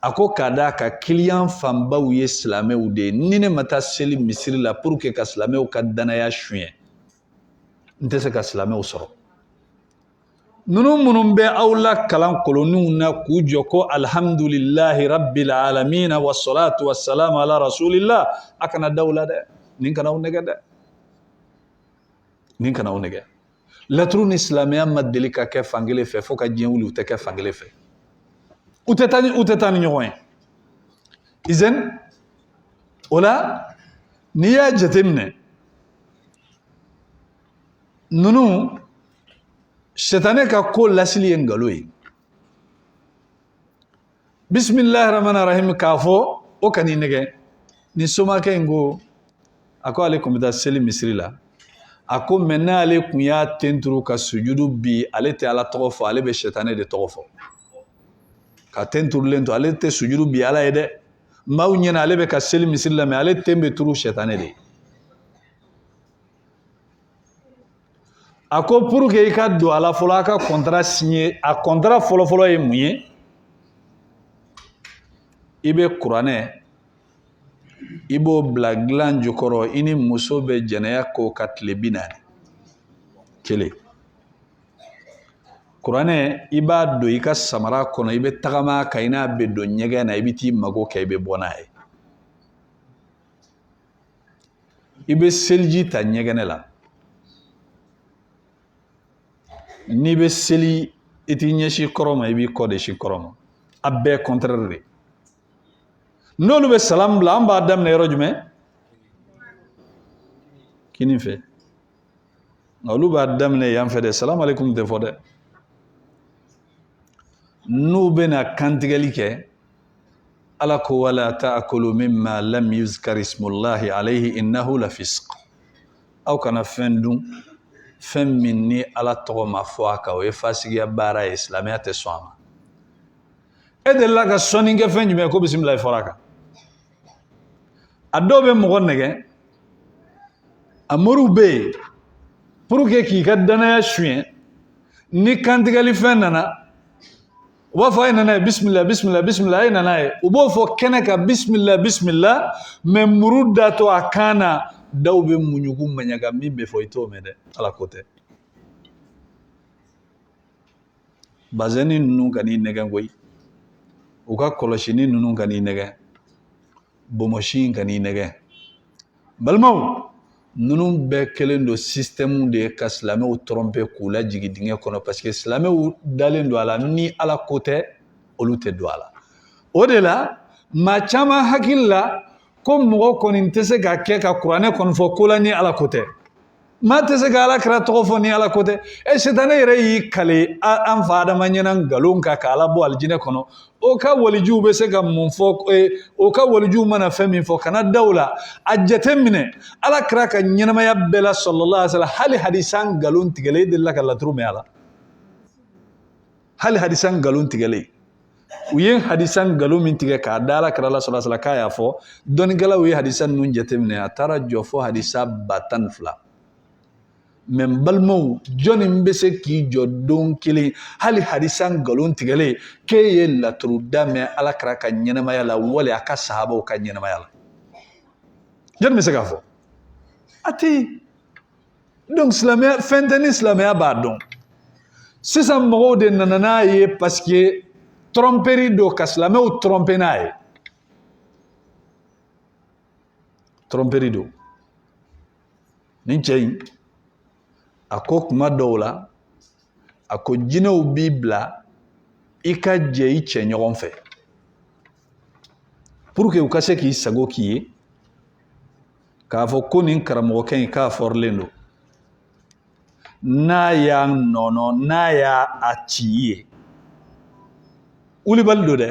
a ko k'a d'a ka client fanbaw ye silamɛw de ye ni ne ma taa seli misiri la pour que ka silamɛw ka danaya suɲɛ n tɛ se ka silamɛw sɔrɔ ninnu bɛ aw la kalan koloniw na k'u jɔ ko alhamdulillahi rabbil alamina wa salatu wa salamu ala rasulillah a kana daw la dɛ nin kana aw nɛgɛ dɛ nin kana aw nɛgɛ laturu ni silamɛya ma deli ka kɛ fankelen fɛ fo ka diɲɛ wuli u tɛ kɛ fankelen fɛ u tɛ taa ni ɲɔgɔn ye izan o la n'i y'a jateminɛ ninnu shetane ka ko lasili ye ngalon ye bisimilahi rahmani rahim k'a fɔ o kan'i nɛgɛ ni somakɛ in ko a ko ale tun bɛ taa seli misiri la a ko mɛ n'ale kun y'a tenturu ka sujudu bi ale tɛ ala tɔgɔ fɔ ale bɛ shetane de tɔgɔ fɔ ka tenturulen to ale tɛ sujudu bi ala ye dɛ maaw ɲɛna ale bɛ ka seli misiri la mɛ ale ten bɛ turu shetane de a ko pour que i ka don a la fɔlɔ a ka contrat signé a contrat fɔlɔfɔlɔ ye mun ye i bɛ kuranɛ i b'o bila dilan jukɔrɔ i ni muso bɛ jɛnɛya ko ka tile 40 kelen kuranɛ i b'a don i ka samara kɔnɔ i bɛ tagama ka i n'a bɛ don ɲɛgɛn na i bɛ t'i mago kɛ i bɛ bɔ n'a ye i bɛ seliji ta ɲɛgɛnɛ la n'i bɛ seli i t'i ɲɛsin kɔrɔ ma i b'i kɔ de si kɔrɔ ma a bɛɛ contraire de n'olu bɛ salamu bila an b'a daminɛ yɔrɔ jumɛn kini fɛ nka olu b'a daminɛ yan fɛ dɛ salamu aleykum tɛ fɔ dɛ n'u bɛna kantigɛli kɛ ala ko wala ta'kulu mimma lam yuzkar ismullahi alayhi innahu la fisq aw kana fɛn dun fɛn min ni ala tɔgɔ ma fɔ a kan o ye fasigiya baara ye silamɛya tɛ sɔn a ma e delila ka sɔnni kɛ fɛn jumɛn ko bisimilahi fɔra a kan a dɔw bɛ mɔgɔ nɛgɛ a moriw bɛ yen pour que k'i ka danaya suɲɛ ni kantigɛli fɛn nana u b'a fɔ a ye nana ye bisimila bisimila bisimila a ye nana ye u b'o fɔ kɛnɛ kan bisimila bisimila mɛ muru datɔ a kan na daw bɛ muɲugu maɲaga min bɛ fɔ i t'o mɛn dɛ ala ko tɛ bazɛni ninnu ka n'i nɛgɛ koyi u ka kɔlɔsini ninnu ka n'i nɛgɛ bomosi ka n'i nɛgɛ balimaw ninnu bɛɛ kɛlen don système de ye ka silamɛw tromper k'u lajigin dingɛ kɔnɔ parce que silamɛw dalen don a la ni ala ko tɛ olu tɛ don a la o de la maa caman hakili la ko mɔgɔ kɔni tɛ se ka kɛ ka kuranɛ kɔni fɔ ko la ni ala ko tɛ maa tɛ se ka ala kira tɔgɔ fɔ ni ala ko tɛ sitana yɛrɛ y'i kale an fa adama ɲɛna nkalon kan ka ala bɔ alijinɛ kɔnɔ o ka walijuw bɛ se ka mun fɔ o ka walijuw mana fɛn min fɔ kana daw la a jate minɛ ala kira ka ɲɛnamaya bɛɛ la sallallahu alaihi wa sallam hali hadisa nkalon tigɛlen e delila ka laturu mɛn a la hali hadisa nkalon tigɛlen u ye hadisa nkalon min tigɛ k'a da ala kira la sallallahu alaihi wa sallam k'a y'a fɔ dɔnnikɛlaw ye hadisa ninnu jate minɛ a taara jɔ fɔ hadisa 12 mɛ n balimaw jɔnni bɛ se k'i jɔ don kelen hali hadisa nkalon tigɛlen k'e ye laturu da mɛn ala kira ka ɲɛnamaya la wali a ka sahabaw ka ɲɛnamaya la jɔnni bɛ se k'a fɔ a tɛ yen donc silamɛya fɛn tɛ ni silamɛya b'a dɔn sisan mɔgɔw de nana n'a ye parce que tromperie don ka silamɛw tromper n'a ye tromperie don nin cɛ in a ko kuma dɔw la a ko jinɛw b'i bila i ka jɛ i cɛ ɲɔgɔn fɛ pour que u ka se k'i sago k'i ye k'a fɔ ko nin karamɔgɔkɛ in k'a fɔrilen don n'a y'a nɔnɔ n'a y'a ci i ye wulibali don dɛ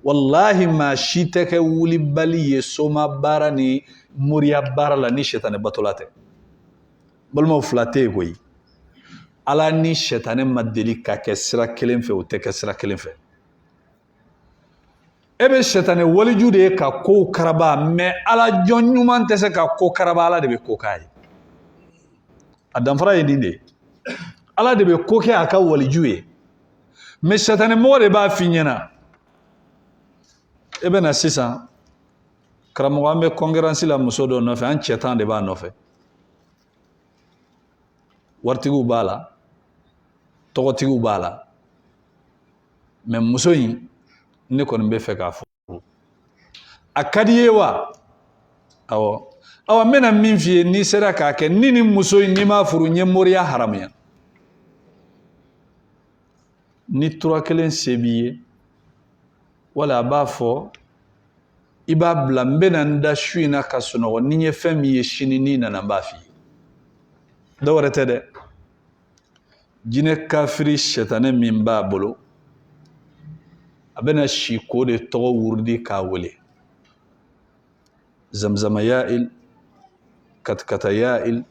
wallahi maa si tɛ kɛ wulibali ye soma baara ni moriya baara la ni sɛtanɛ batola tɛ balimaw fila tɛ yen koyi ala ni sɛtanɛ ma deli ka kɛ sira kelen fɛ o tɛ kɛ sira kelen fɛ e bɛ sɛtanɛ waliju de ye ka kow karaba mɛ ala jɔn ɲuman tɛ se ka ko karaba ala de bɛ ko k'a ye a danfara ye nin de ye ala de bɛ ko kɛ a ka waliju ye mɛ sɛtanɛ mɔgɔ de b'a f'i ɲɛna e bɛ na sisan karamɔgɔ an bɛ concurrence la muso dɔ nɔfɛ an cɛ tan de b'a nɔfɛ wartigiw b'a la tɔgɔtigiw b'a la mais muso in ne kɔni bɛ fɛ k'a fɔ a ka di ye wa awɔ n bɛna min f'i ye n'i sera k'a kɛ ni nin muso in n'i m'a furu n ye moriya haramuya ni tura kelen se b'i ye wala a b'a fɔ i b'a bila n bɛna n da su in na ka sunɔgɔ ni n ye fɛn min ye sini n'i nana n b'a f'i ye dɔ wɛrɛ tɛ dɛ jinɛ kafiri sɛtanɛ min b'a bolo a bɛna si ko de tɔgɔ wurudi k'a wele zamzama ya'il katkata ya'il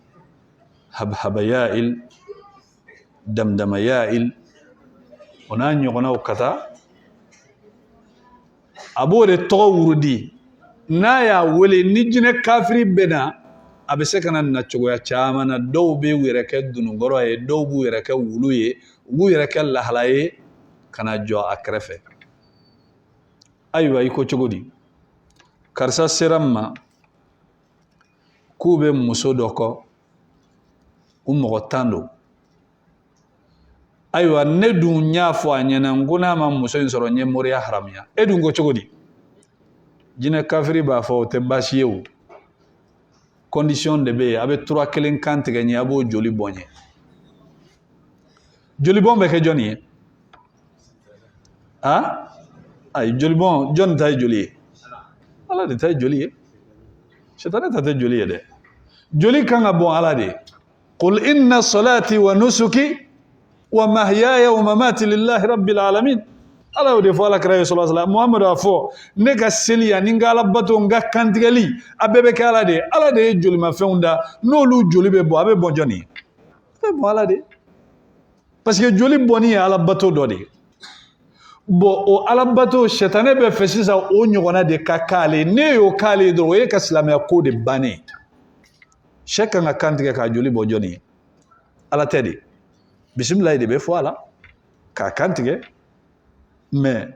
habhaba ya'il damdama ya'il o n'a ɲɔgɔnnaw ka taa a b'o de tɔgɔ wurudi n'a y'a wele ni jinɛ kafiri bɛna a bɛ se ka na nacogoya caman na dɔw bɛ u yɛrɛ kɛ dunukɔrɔ ye dɔw b'u yɛrɛ kɛ wulu ye u b'u yɛrɛ kɛ lahala ye ka na jɔ a kɛrɛfɛ ayiwa i ko cogo di karisa sera n ma k'u bɛ muso dɔ kɔ u mɔgɔ 10 don ayiwa ne dun y'a fɔ a ɲɛna n ko n'a ma muso in sɔrɔ n ye moriya haramuya e dun ko cogo di jinɛ kafiri b'a fɔ o tɛ baasi ye o condition de bɛ yen a bɛ tura kelen kan tigɛ ɲɛ a b'o joli bɔn ɲɛ joli bɔn bɛ kɛ jɔnni ye ayi joli bɔn jɔnni ta ye joli ye ala de ta ye joli ye sɛtanɛ ta tɛ joli ye dɛ joli kan ka bɔn ala de qul inna salati wa nusuki wa mahyaya wa mamati lillahi rabbil alamin ala y'o de fɔ ala kira ye sallallahu alaihi wasallam muhamadu a fɔ ne ka seli ani n ka ala bato n ka kantigɛli a bɛɛ bɛ kɛ ala de ye jolimafɛnw da n'olu joli bɛ bɔ a bɛ bɔn jɔnni ye a bɛ bɔn ala de parce que joli bɔnni ye ala bato dɔ de ye bon o ala bato sɛtanɛ bɛ fɛ sisan o ɲɔgɔnna de ka k'ale ne y'o k'ale ye dɔrɔn o ye ka silamɛya ko de bannen sɛ kan ka kantigɛ k'a joli bɔ jɔnni ye ala tɛ de bisimilayi de bɛ fɔ a la k'a kantigɛ mais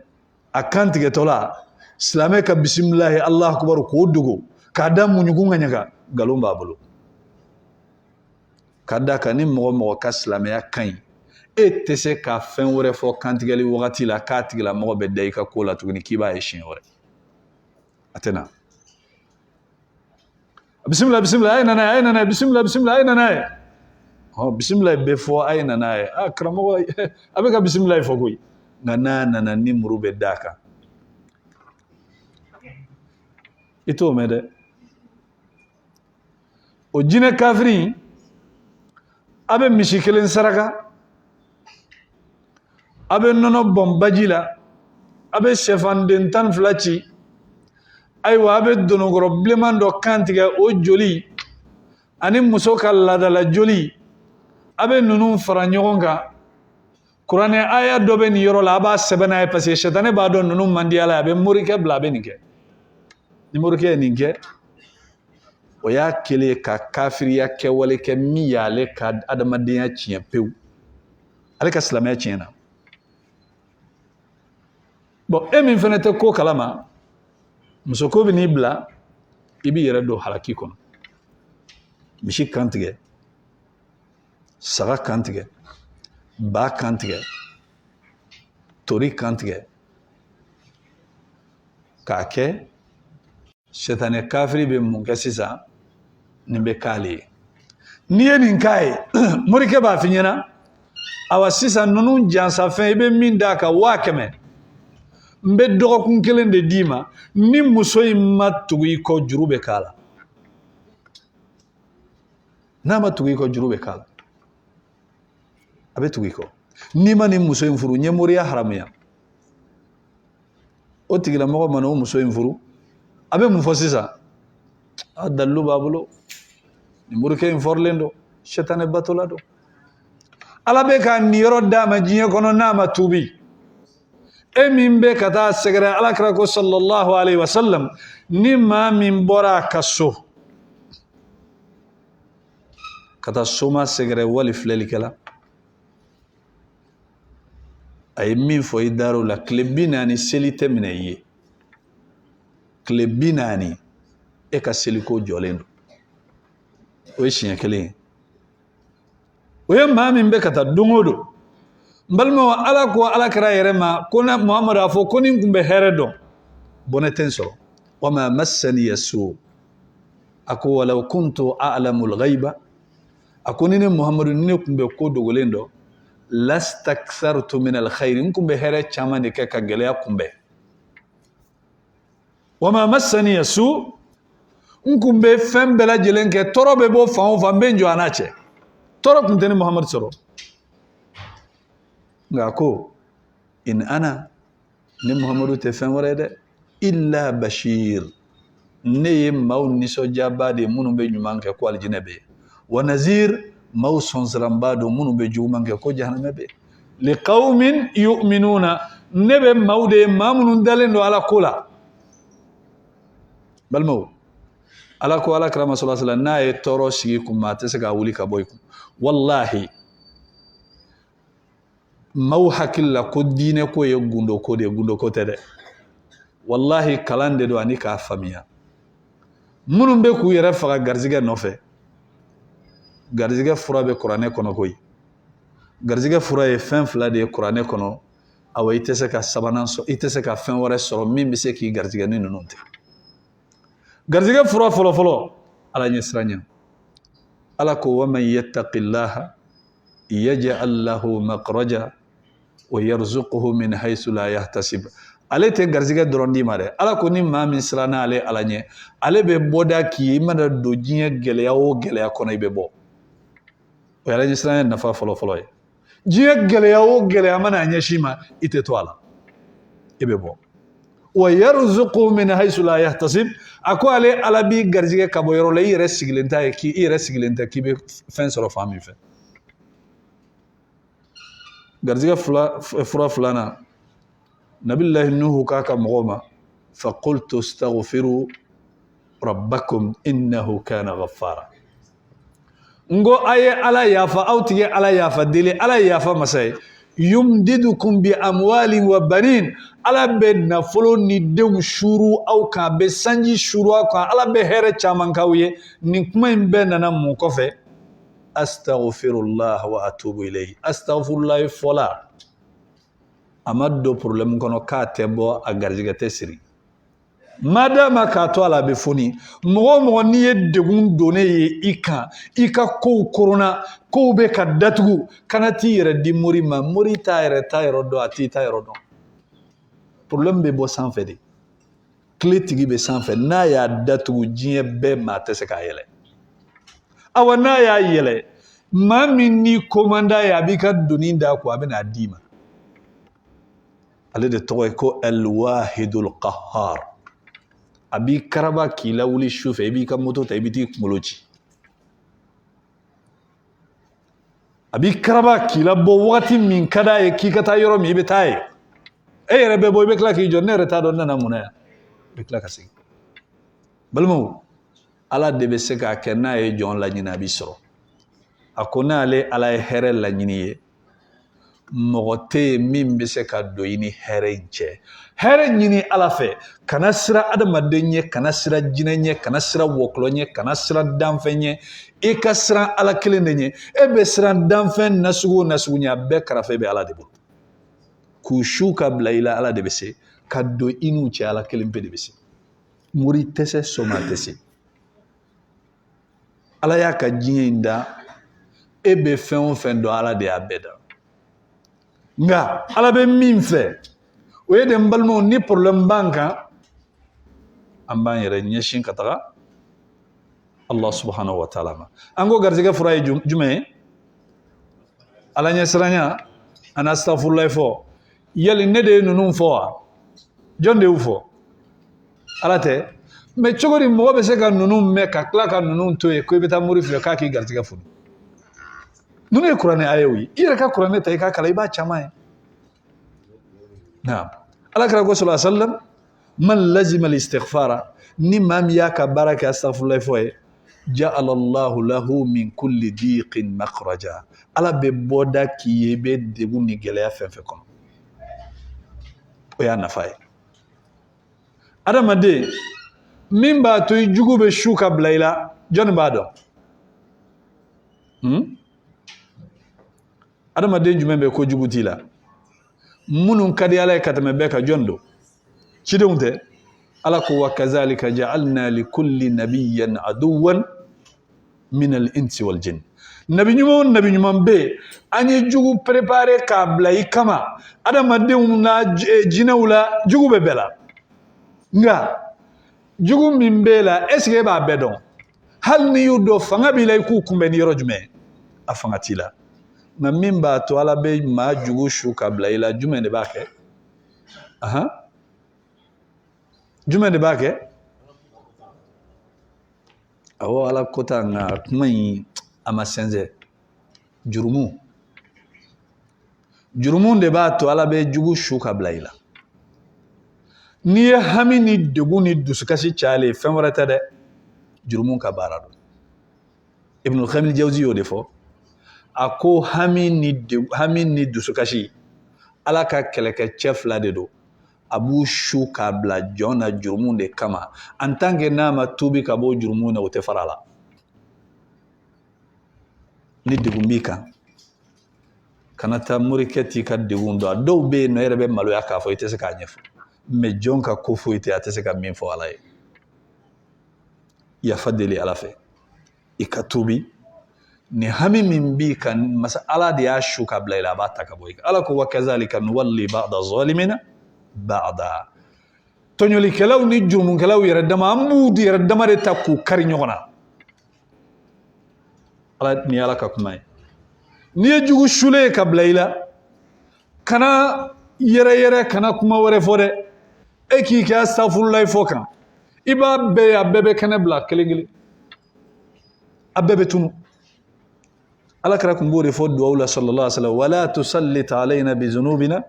a kantigɛtɔla silamɛ ka bisimilayi alahu akubaru k'o dogo k'a da muɲugun ka ɲaga nkalon b'a bolo ka da kan ni mɔgɔ mɔgɔ ka silamɛya ka ɲi e tɛ se ka fɛn wɛrɛ fɔ kantigɛli wagati la k'a tigila mɔgɔ bɛ da i ka ko la tuguni k'i b'a ye siɲɛ wɛrɛ a tɛ na bisimilayi bisimilayi a ye nana ye bisimilayi a ye nana ye bisimilayi bɛ fɔ a ye nana ye karamɔgɔ a bɛ ka bisimilayi fɔ koyi nka n'a nana ni muru bɛ d'a kan i t'o mɛn dɛ o jinɛ kafiri a bɛ misi kelen saraka a bɛ nɔnɔ bɔn baji la a bɛ sɛfanden 12 ci ayiwa a bɛ donokɔrɔ bilenman dɔ kantigɛ o joli ani muso ka laadala joli a bɛ ninnu fara ɲɔgɔn kan kuranɛ aya dɔ bɛ nin yɔrɔ la a b'a sɛbɛn n'a ye parce que sɛtanɛ b'a dɔn ninnu man di ala ye a bɛ morikɛ bila a bɛ nin kɛ ni morikɛ ye nin kɛ o y'a kelen ka kafiriya kɛwale kɛ min y'ale ka adamadenya tiɲɛ pewu ale ka silamɛya tiɲɛna bon e min fana tɛ ko kalama muso ko bɛ n'i bila i b'i yɛrɛ don halaki kɔnɔ misi kantigɛ saga kantigɛ ba kantigɛ tori kantigɛ k'a kɛ sɛtanɛ kafiri bɛ mun kɛ sisan nin bɛ k'ale ye n'i ye nin k'a ye morikɛ b'a f'i ɲɛna awa sisan ninnu jansafɛn i bɛ min d'a kan 500 n bɛ dɔgɔkun 1 de d'i ma ni muso in ma tugu i kɔ juru bɛ k'a la n'a ma tugu i kɔ juru bɛ k'a la a bɛ tugu i kɔ n'i ma nin muso in furu n ye moriya haramuya o tigilamɔgɔ mana o muso in furu a bɛ mun fɔ sisan a dalilu b'a bolo nin morikɛ in fɔrilen don sɛtanɛ batola don ala bɛ ka nin yɔrɔ d'a ma diɲɛ kɔnɔ n'a ma tuubi e min bɛ ka taa sɛgɛrɛ alakira ko sallallahu alaihi wasallam ni maa min bɔra a ka so ka taa soma sɛgɛrɛ wali filɛlikɛla a ye min fɔ i dar'o la tile 40 seli tɛ minɛ i ye tile 40 e ka seliko jɔlen don o ye siɲɛ kelen ye o ye maa min bɛ ka taa don o don n balimaw ala ko alakira yɛrɛ ma ko na muhamadu a fɔ ko ni n tun bɛ hɛrɛ dɔn bɔnɛ tɛ n sɔrɔ wa ma massani yasu a ko walaw kuntu a'lamul ghaiba a ko ni ne muhamadu ni ne tun bɛ ko dogolen dɔn lastakthartu min alkhairi n tun bɛ hɛrɛ caman de kɛ ka gɛlɛya kunbɛn wa ma massani yasu n tun bɛ fɛn bɛɛ lajɛlen kɛ tɔɔrɔ bɛ bɔ fan o fan n bɛ n jɔ a n'a cɛ tɔɔrɔ tun tɛ ni muhamadu sɔrɔ nka ko in ana ni muhamadu tɛ fɛn wɛrɛ dɛ illa bashir ne ye maaw nisɔndiyaba de minnu bɛ ɲuman kɛ ko alijinɛ bɛ wa nazir maaw sɔnsiranba don minnu bɛ juguman kɛ ko jahanamɛ bɛ liqawmin yu'minuna ne bɛ maaw de ye maa minnu dalen don ala ko la balimaw ala ko alakira sallallahu alaihi wasallam n'a ye tɔɔrɔ sigi kun maa tɛ se ka wuli ka bɔ i kun wallahi maaw hakili la ko diinɛ ko ye gundo ko de ye gundo ko tɛ dɛ wallahi kalan de don ani k'a faamuya minnu bɛ k'u yɛrɛ faga garizigɛ nɔfɛ garizigɛ fura bɛ kuranɛ kɔnɔ koyi garizigɛ fura ye fɛn fila de ye kuranɛ kɔnɔ awa i tɛ se ka sabanan sɔrɔ i tɛ se ka fɛn wɛrɛ sɔrɔ min bɛ se k'i garizigɛ ni ninnu tɛ garizigɛ fura fɔlɔfɔlɔ ala ɲɛsiranɲɛ ala ko wa man yattaqillaha yaj'al lahu makhraja wa yarzuquhu min haythu la yahtasib ale tɛ garizigɛ dɔrɔn d'i ma dɛ ala ko ni maa min siranna ale ala ɲɛ ale bɛ bɔda k'i ye i mana don diɲɛ gɛlɛya o gɛlɛya kɔnɔ i bɛ bɔ o ye ala ɲɛsiranɲɛ nafa fɔlɔfɔlɔ ye diɲɛ gɛlɛya o gɛlɛya mana ɲɛsin ma i tɛ to a la i bɛ bɔ wa yarzuquhu min haythu la yahtasib a ko ale ala b'i garizigɛ ka bɔ yɔrɔ la i yɛrɛ sigilen t'a ye i yɛrɛ sigilen tɛ k'i bɛ fɛn sɔrɔ fan min fɛ garizigɛ fura filanan nabilahi nuhu k'a ka mɔgɔw ma faqultu astaghfiru rabbakum innahu kana ghaffara n ko a ye ala yafa aw tigi ala yafa deli ala ye yafa masa ye yumdidukum bi amwalin wa banin ala bɛ nafolo ni denw suru aw kan a bɛ sanji suru aw kan ala bɛ hɛrɛ caman k'aw ye nin kuma in bɛɛ nana mun kɔfɛ astaghfirullah wa atubu ilayhi astaghfirullah fɔla a ma don problème kɔnɔ k'a tɛ bɔ a garizigɛ tɛ siri madama k'a to a la a bɛ foni mɔgɔ o mɔgɔ n'i ye degun donnen ye i kan i ka kow koronna kow bɛ ka datugu kana t'i yɛrɛ di mori ma mori t'a yɛrɛ ta yɔrɔ dɔn a t'i ta yɔrɔ dɔn problème bɛ bɔ sanfɛ de tile tigi bɛ sanfɛ n'a y'a datugu diɲɛ bɛɛ maa tɛ se k'a yɛlɛ awa n'a y'a yɛlɛ maa min n'i komanda ye a b'i ka doni d'a kun a bɛ n'a d'i ma ale de tɔgɔ ye ko al-wahidul qahhar a b'i karaba k'i lawuli su fɛ i b'i ka moto ta i bɛ t'i kunkolo ci a b'i karaba k'i labɔ wagati min ka d'a ye k'i ka taa yɔrɔ min i bɛ taa ye e yɛrɛ bɛ bɔ i bɛ tila k'i jɔ ne yɛrɛ t'a dɔn n nana mun na yan i bɛ tila ka segin balimaw ala de bɛ se k'a kɛ n'a ye jɔn laɲini a b'i sɔrɔ a ko n'ale ala ye hɛrɛ laɲini ye mɔgɔ tɛ yen min bɛ se ka don i ni hɛrɛ in cɛ hɛrɛ ɲini ala fɛ kana sira adamaden ɲɛ kana sira jinɛ ɲɛ kana sira wɔkulɔ ɲɛ kana sira danfɛn ɲɛ i ka siran ala kelen de ɲɛ e bɛ siran danfɛn nasugu o nasugu ɲɛ a bɛɛ karafe bɛ ala de bolo k'u su ka bila i la ala de bɛ se ka don i n'u cɛ ala kelen pe de bɛ se mori tɛ se soma tɛ se ala y'a ka diɲɛ in da e bɛ fɛn o fɛn dɔn ala de y'a bɛɛ da nka ala bɛ min fɛ o ye de n balimaw ni problème b'an kan an b'an yɛrɛ ɲɛsin ka taga Allah subhanahu wa ta'ala ma an ko garizigɛ fura ye jumɛn ye ala ɲɛsiranya ani astaghfirullah fɔ yali ne de ye ninnu fɔ wa jɔn de y'u fɔ ala tɛ mais cogo di mɔgɔ bɛ se ka ninnu mɛn ka tila ka ninnu to yen ko i bɛ taa mori fɛ k'a k'i garizigɛ foni ninnu ye kuranɛ ayew ye i yɛrɛ ka kuranɛ ta i k'a kalan i b'a caman ye naam alakira ko sallallahu alaihi wasallam man lazima al-istighfara ni maa min y'a ka baara kɛ astaghfirullah fɔ ye ja'ala Allahu lahu min kulli diqin makhraja ala bɛ bɔda k'i ye i bɛ degun ni gɛlɛya fɛn fɛn kɔnɔ o y'a nafa ye adamaden min b'a to i jugu bɛ su ka bila i la jɔnni b'a dɔn adamaden jumɛn bɛ ko jugu t'i la minnu ka di ala ye ka tɛmɛ bɛɛ ka jɔn don cidenw tɛ ala ko wa kazalika ja'alna li kulli nabiyyin aduwan min al-insi wal jinn nabi ɲuman bɛ an ye jugu préparer k'a bila i kama adamadenw na jinɛw la jugu bɛ bɛɛ la nka jugu min bɛ la est ce que e b'a bɛɛ dɔn hali n'i y'u dɔn fanga b'i la i k'u kunbɛn ni yɔrɔ jumɛn a fanga t'i la nka min b'a to ala bɛ maa jugu su ka bila i la jumɛn de b'a kɛ jumɛn de b'a kɛ awɔ ala ko ta nka kuma in a ma sɛnsɛn jurumu de b'a to ala bɛ jugu su ka bila i la n'i ye hami ni degun ni dusukasi cayalen fɛn wɛrɛ tɛ dɛ jurumu ka baara don ibn Qayyim al-Jawzi y'o de fɔ a ko hami ni dusukasi ala ka kɛlɛkɛcɛ fila de don a b'u su k'a bila jɔn na jurumu de kama en tant que n'a ma tuubi ka bɔ jurumu na o tɛ fara a la ni degun b'i kan kana taa morikɛ t'i ka degun dɔn a dɔw bɛ yen nɔ e yɛrɛ bɛ maloya k'a fɔ i tɛ se k'a ɲɛfɔ mais jɔn ka ko foyi tɛ a tɛ se ka min fɔ ala ye yafa deli ala fɛ i ka tuubi ni hami min b'i kan masa ala de y'a su ka bila i la a b'a ta ka bɔ i kan ala ko wa kazalika nuwalli ba'da zalimina ba'da tɔɲɔlikɛlaw ni jurumukɛlaw yɛrɛ dama an b'u yɛrɛ dama de ta k'u kari ɲɔgɔn na ala ni ala ka kuma ye n'i ye jugu sulen ka bila i la kana yɛrɛ kana kuma wɛrɛ fɔ dɛ e k'i kɛ astafurulayi fɔ kan i b'a bɛɛ ye a bɛɛ bɛ kɛnɛ bila kelen kelen a bɛɛ bɛ tunu ala kɛra kun b'o de fɔ duwawu la sallallahu alaihi wa sallam wala tusallit alayna bi zunubina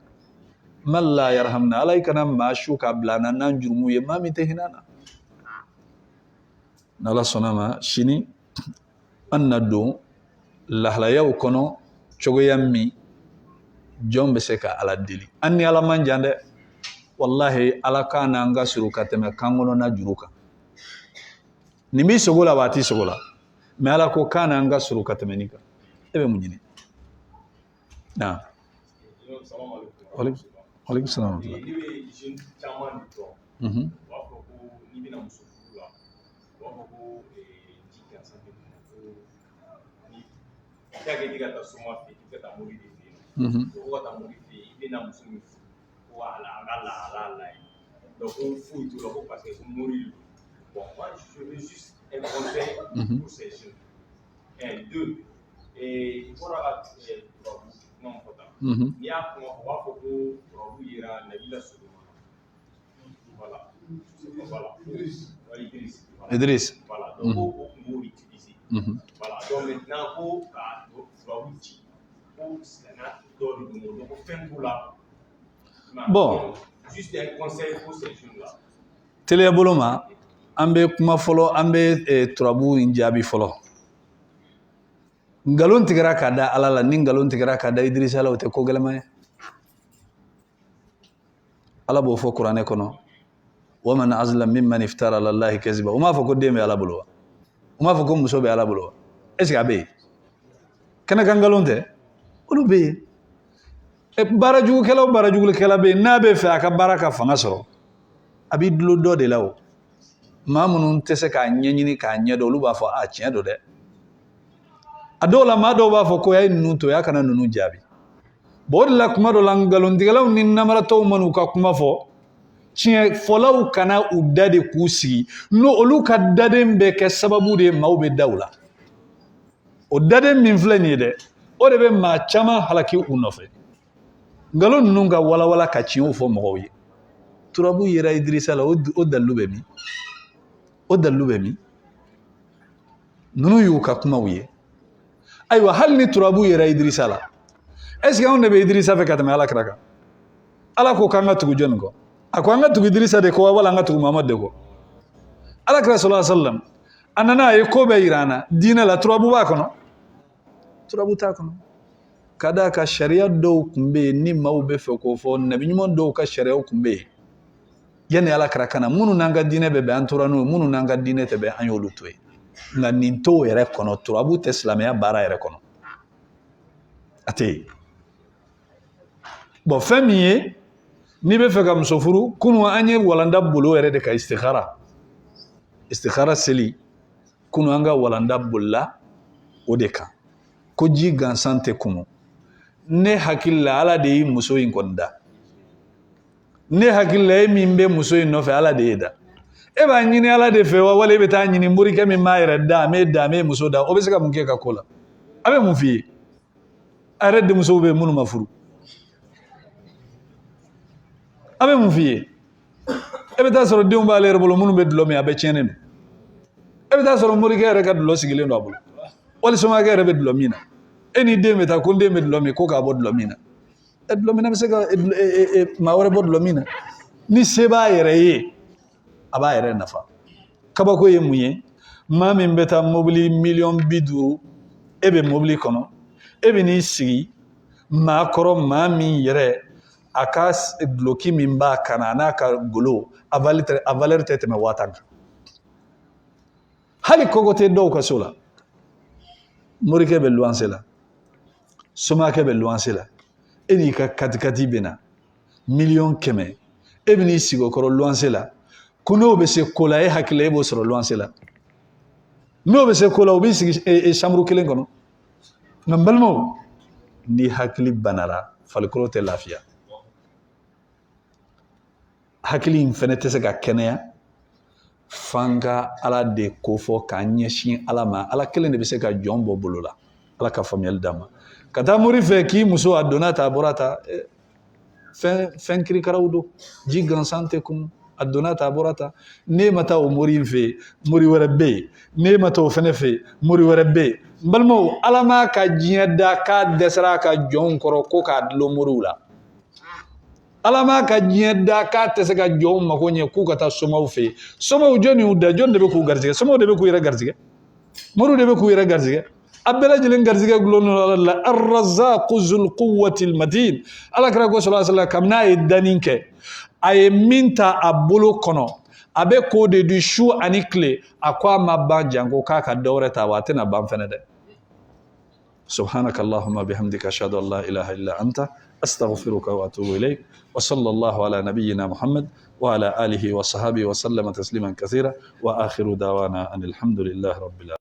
man la yarhamna ala i kana maa su ka bila an na n'an jurumu ye maa min tɛ hinɛ na n'ala sɔnna ma sini an na don lahalayaw kɔnɔ cogoya min jɔn bɛ se ka ala deli an ni ala man jan dɛ wallahi ala kan n'an ka surun ka tɛmɛ kan kɔnɔna juru kan nin b'i sogo la wa a t'i sogo la mais ala ko kan n'an ka surun ka tɛmɛ nin kan e bɛ mun ɲini na waaleykum salaam donc on fout tout le parce que c'est mourir. Bon, moi je veux juste un conseil pour ces jeunes. Un, deux, et pour la non il y a pour voir beaucoup pour vous ira la ville sur voilà Idriss voilà donc on mourir ici voilà donc maintenant pour donc fin pour là bon juste un conseil pour ces jeunes-là. Teliya bolo ma an bɛ kuma fɔlɔ an bɛ turabu in jaabi fɔlɔ nkalon tigɛra ka da ala la ni nkalon tigɛra ka da Idrissa la o tɛ ko gɛlɛma ye ala b'o fɔ kuranɛ kɔnɔ wa man azlam mimman iftara ala allahi kaziba o m'a fɔ ko den bɛ ala bolo wa o m'a fɔ ko muso bɛ ala bolo wa est ce que a bɛ yen kɛnɛ kan nkalon tɛ olu bɛ yen baarajugukɛla o baarajugukɛla bɛ yen n'a bɛ fɛ a ka baara ka fanga sɔrɔ a b'i dulon dɔ de la o maa minnu tɛ se k'a ɲɛɲini k'a ɲɛdɔn olu b'a fɔ a tiɲɛ don dɛ a dɔw la maa dɔw b'a fɔ ko a ye ninnu to a kana ninnu jaabi bon o de la kuma dɔ la nkalontigɛlaw ni namaratɔw man'u ka kuma fɔ tiɲɛ fɔlaw kana u da de k'u sigi n'o olu ka daden bɛ kɛ sababu de ye maaw bɛ da u la o daden min filɛ nin ye dɛ o de bɛ maa caman halaki u nɔfɛ nkalon ninnu ka walawala ka tiɲɛw fɔ mɔgɔw ye turabu yera Idrissa la o dalilu bɛ min o dalilu bɛ min ninnu y'u ka kumaw ye ayiwa hali ni turabu yera Idrissa la est ce que anw de bɛ Idrissa fɛ ka tɛmɛ ala kira kan ala ko k'an ka tugu jɔnni kɔ a ko an ka tugu Idrissa de kɔ wala an ka tugu Muhamadu de kɔ ala kira sallallahu alaihi wa sallam a nana a ye ko bɛɛ yira an na diinɛ la turabu b'a kɔnɔ turabu t'a kɔnɔ ka d'a kan sariya dɔw tun bɛ yen ni maaw bɛ fɛ k'o fɔ nabi ɲuman dɔw ka sariyaw tun bɛ yen yanni ala kira ka na minnu n'an ka diinɛ bɛ bɛn an tora n'o ye minnu n'an ka diinɛ tɛ bɛn an y'olu to yen nka nin t'o yɛrɛ kɔnɔ turabu tɛ silamɛya baara yɛrɛ kɔnɔ a tɛ yen bon fɛn min ye n'i bɛ fɛ ka muso furu kunu an ye walanda bolo yɛrɛ de ka istikhara seli kunu an ka walanda bolila o de kan ko ji gansan tɛ kunu ne hakili la ala de ye muso in kɔni da ne hakili la e min bɛ muso in nɔfɛ ala de ye da e b'a ɲini ala de fɛ wa wala e bɛ taa ɲini morikɛ min b'a yɛrɛ da a bɛ muso da o bɛ se ka mun kɛ ka ko la a bɛ mun f'i ye a yɛrɛ denmusow bɛ minnu ma furu a bɛ mun f'i ye e bɛ taa sɔrɔ denw b'ale yɛrɛ bolo minnu bɛ dulɔ min a bɛ tiɲɛnen don e bɛ taa sɔrɔ morikɛ yɛrɛ ka dulɔ sigilen don a bolo wali somakɛ yɛrɛ bɛ dulɔ min na e ni den bɛ taa ko n den bɛ dulɔ min ko k'a bɔ dulɔ min na dulɔ min na bɛ se ka maa wɛrɛ bɔ dulɔ min na ni se b'a yɛrɛ ye a b'a yɛrɛ nafa kabako ye mun ye maa min bɛ taa mobili 50,000,000 e bɛ mobili kɔnɔ e bɛ n'i sigi maa kɔrɔ maa min yɛrɛ a ka duloki min b'a kan na a n'a ka golo a valeur tɛ tɛmɛ 1000 kan hali kɔgɔ tɛ dɔw ka so la morikɛ bɛ luwanse la somakɛ bɛ luwanse la e n'i ka katikati bɛ na 100,000 e bɛ n'i sigi o kɔrɔ luwanse la ko n'o bɛ se ko la e hakili e b'o sɔrɔ luwanse la n'o bɛ se ko la o b'i sigi chambre kelen kɔnɔ nka n balimaw ni hakili banara farikolo tɛ lafiya hakili in fɛnɛ tɛ se ka kɛnɛya f'an ka ala de ko fɔ k'an ɲɛsin ala ma ala kelen de bɛ se ka jɔn bɔ bolo la ala ka faamuyali d'an ma ka taa mori fɛ k'i muso a donna ta a bɔra ta fɛn kirikaraw don ji gansan tɛ kun a donna ta a bɔra ta n'e ma taa o mori in fɛ yen mori wɛrɛ bɛ yen n'e ma taa o fɛnɛ fɛ yen mori wɛrɛ bɛ yen n balimaw ala m'a ka diɲɛ da k'a dɛsɛra a ka jɔnw kɔrɔ ko k'a dulon moriw la ala m'a ka diɲɛ da k'a tɛ se ka jɔnw mago ɲɛ k'u ka taa somaw fɛ yen somaw jɔn y'u da jɔn de bɛ k'u garijɛgɛ somaw de bɛ k'u yɛrɛ garijɛgɛ moriw de bɛ k'u yɛrɛ garijɛgɛ a bɛɛ lajɛlen garijɛgɛ gulonnen ala la arrazaqu zul quwwatil matin ala kira ko sallallahu alaihi wasallam kabini a ye danni kɛ a ye min ta a bolo kɔnɔ a bɛ k'o de di su ani tile a ko a ma ban janko k'a ka dɔ wɛrɛ ta wa a tɛna ban fɛnɛ dɛ subhanaka allahumma bihamdika ashhadu an la ilaha illa anta astaghfiruka wa atubu ilayk wa sallallahu ala nabiyyina muhammad wa ala alihi wa sahbihi wa sallama tasliman kathira wa akhiru dawana anil hamdulillahi rabbil alamin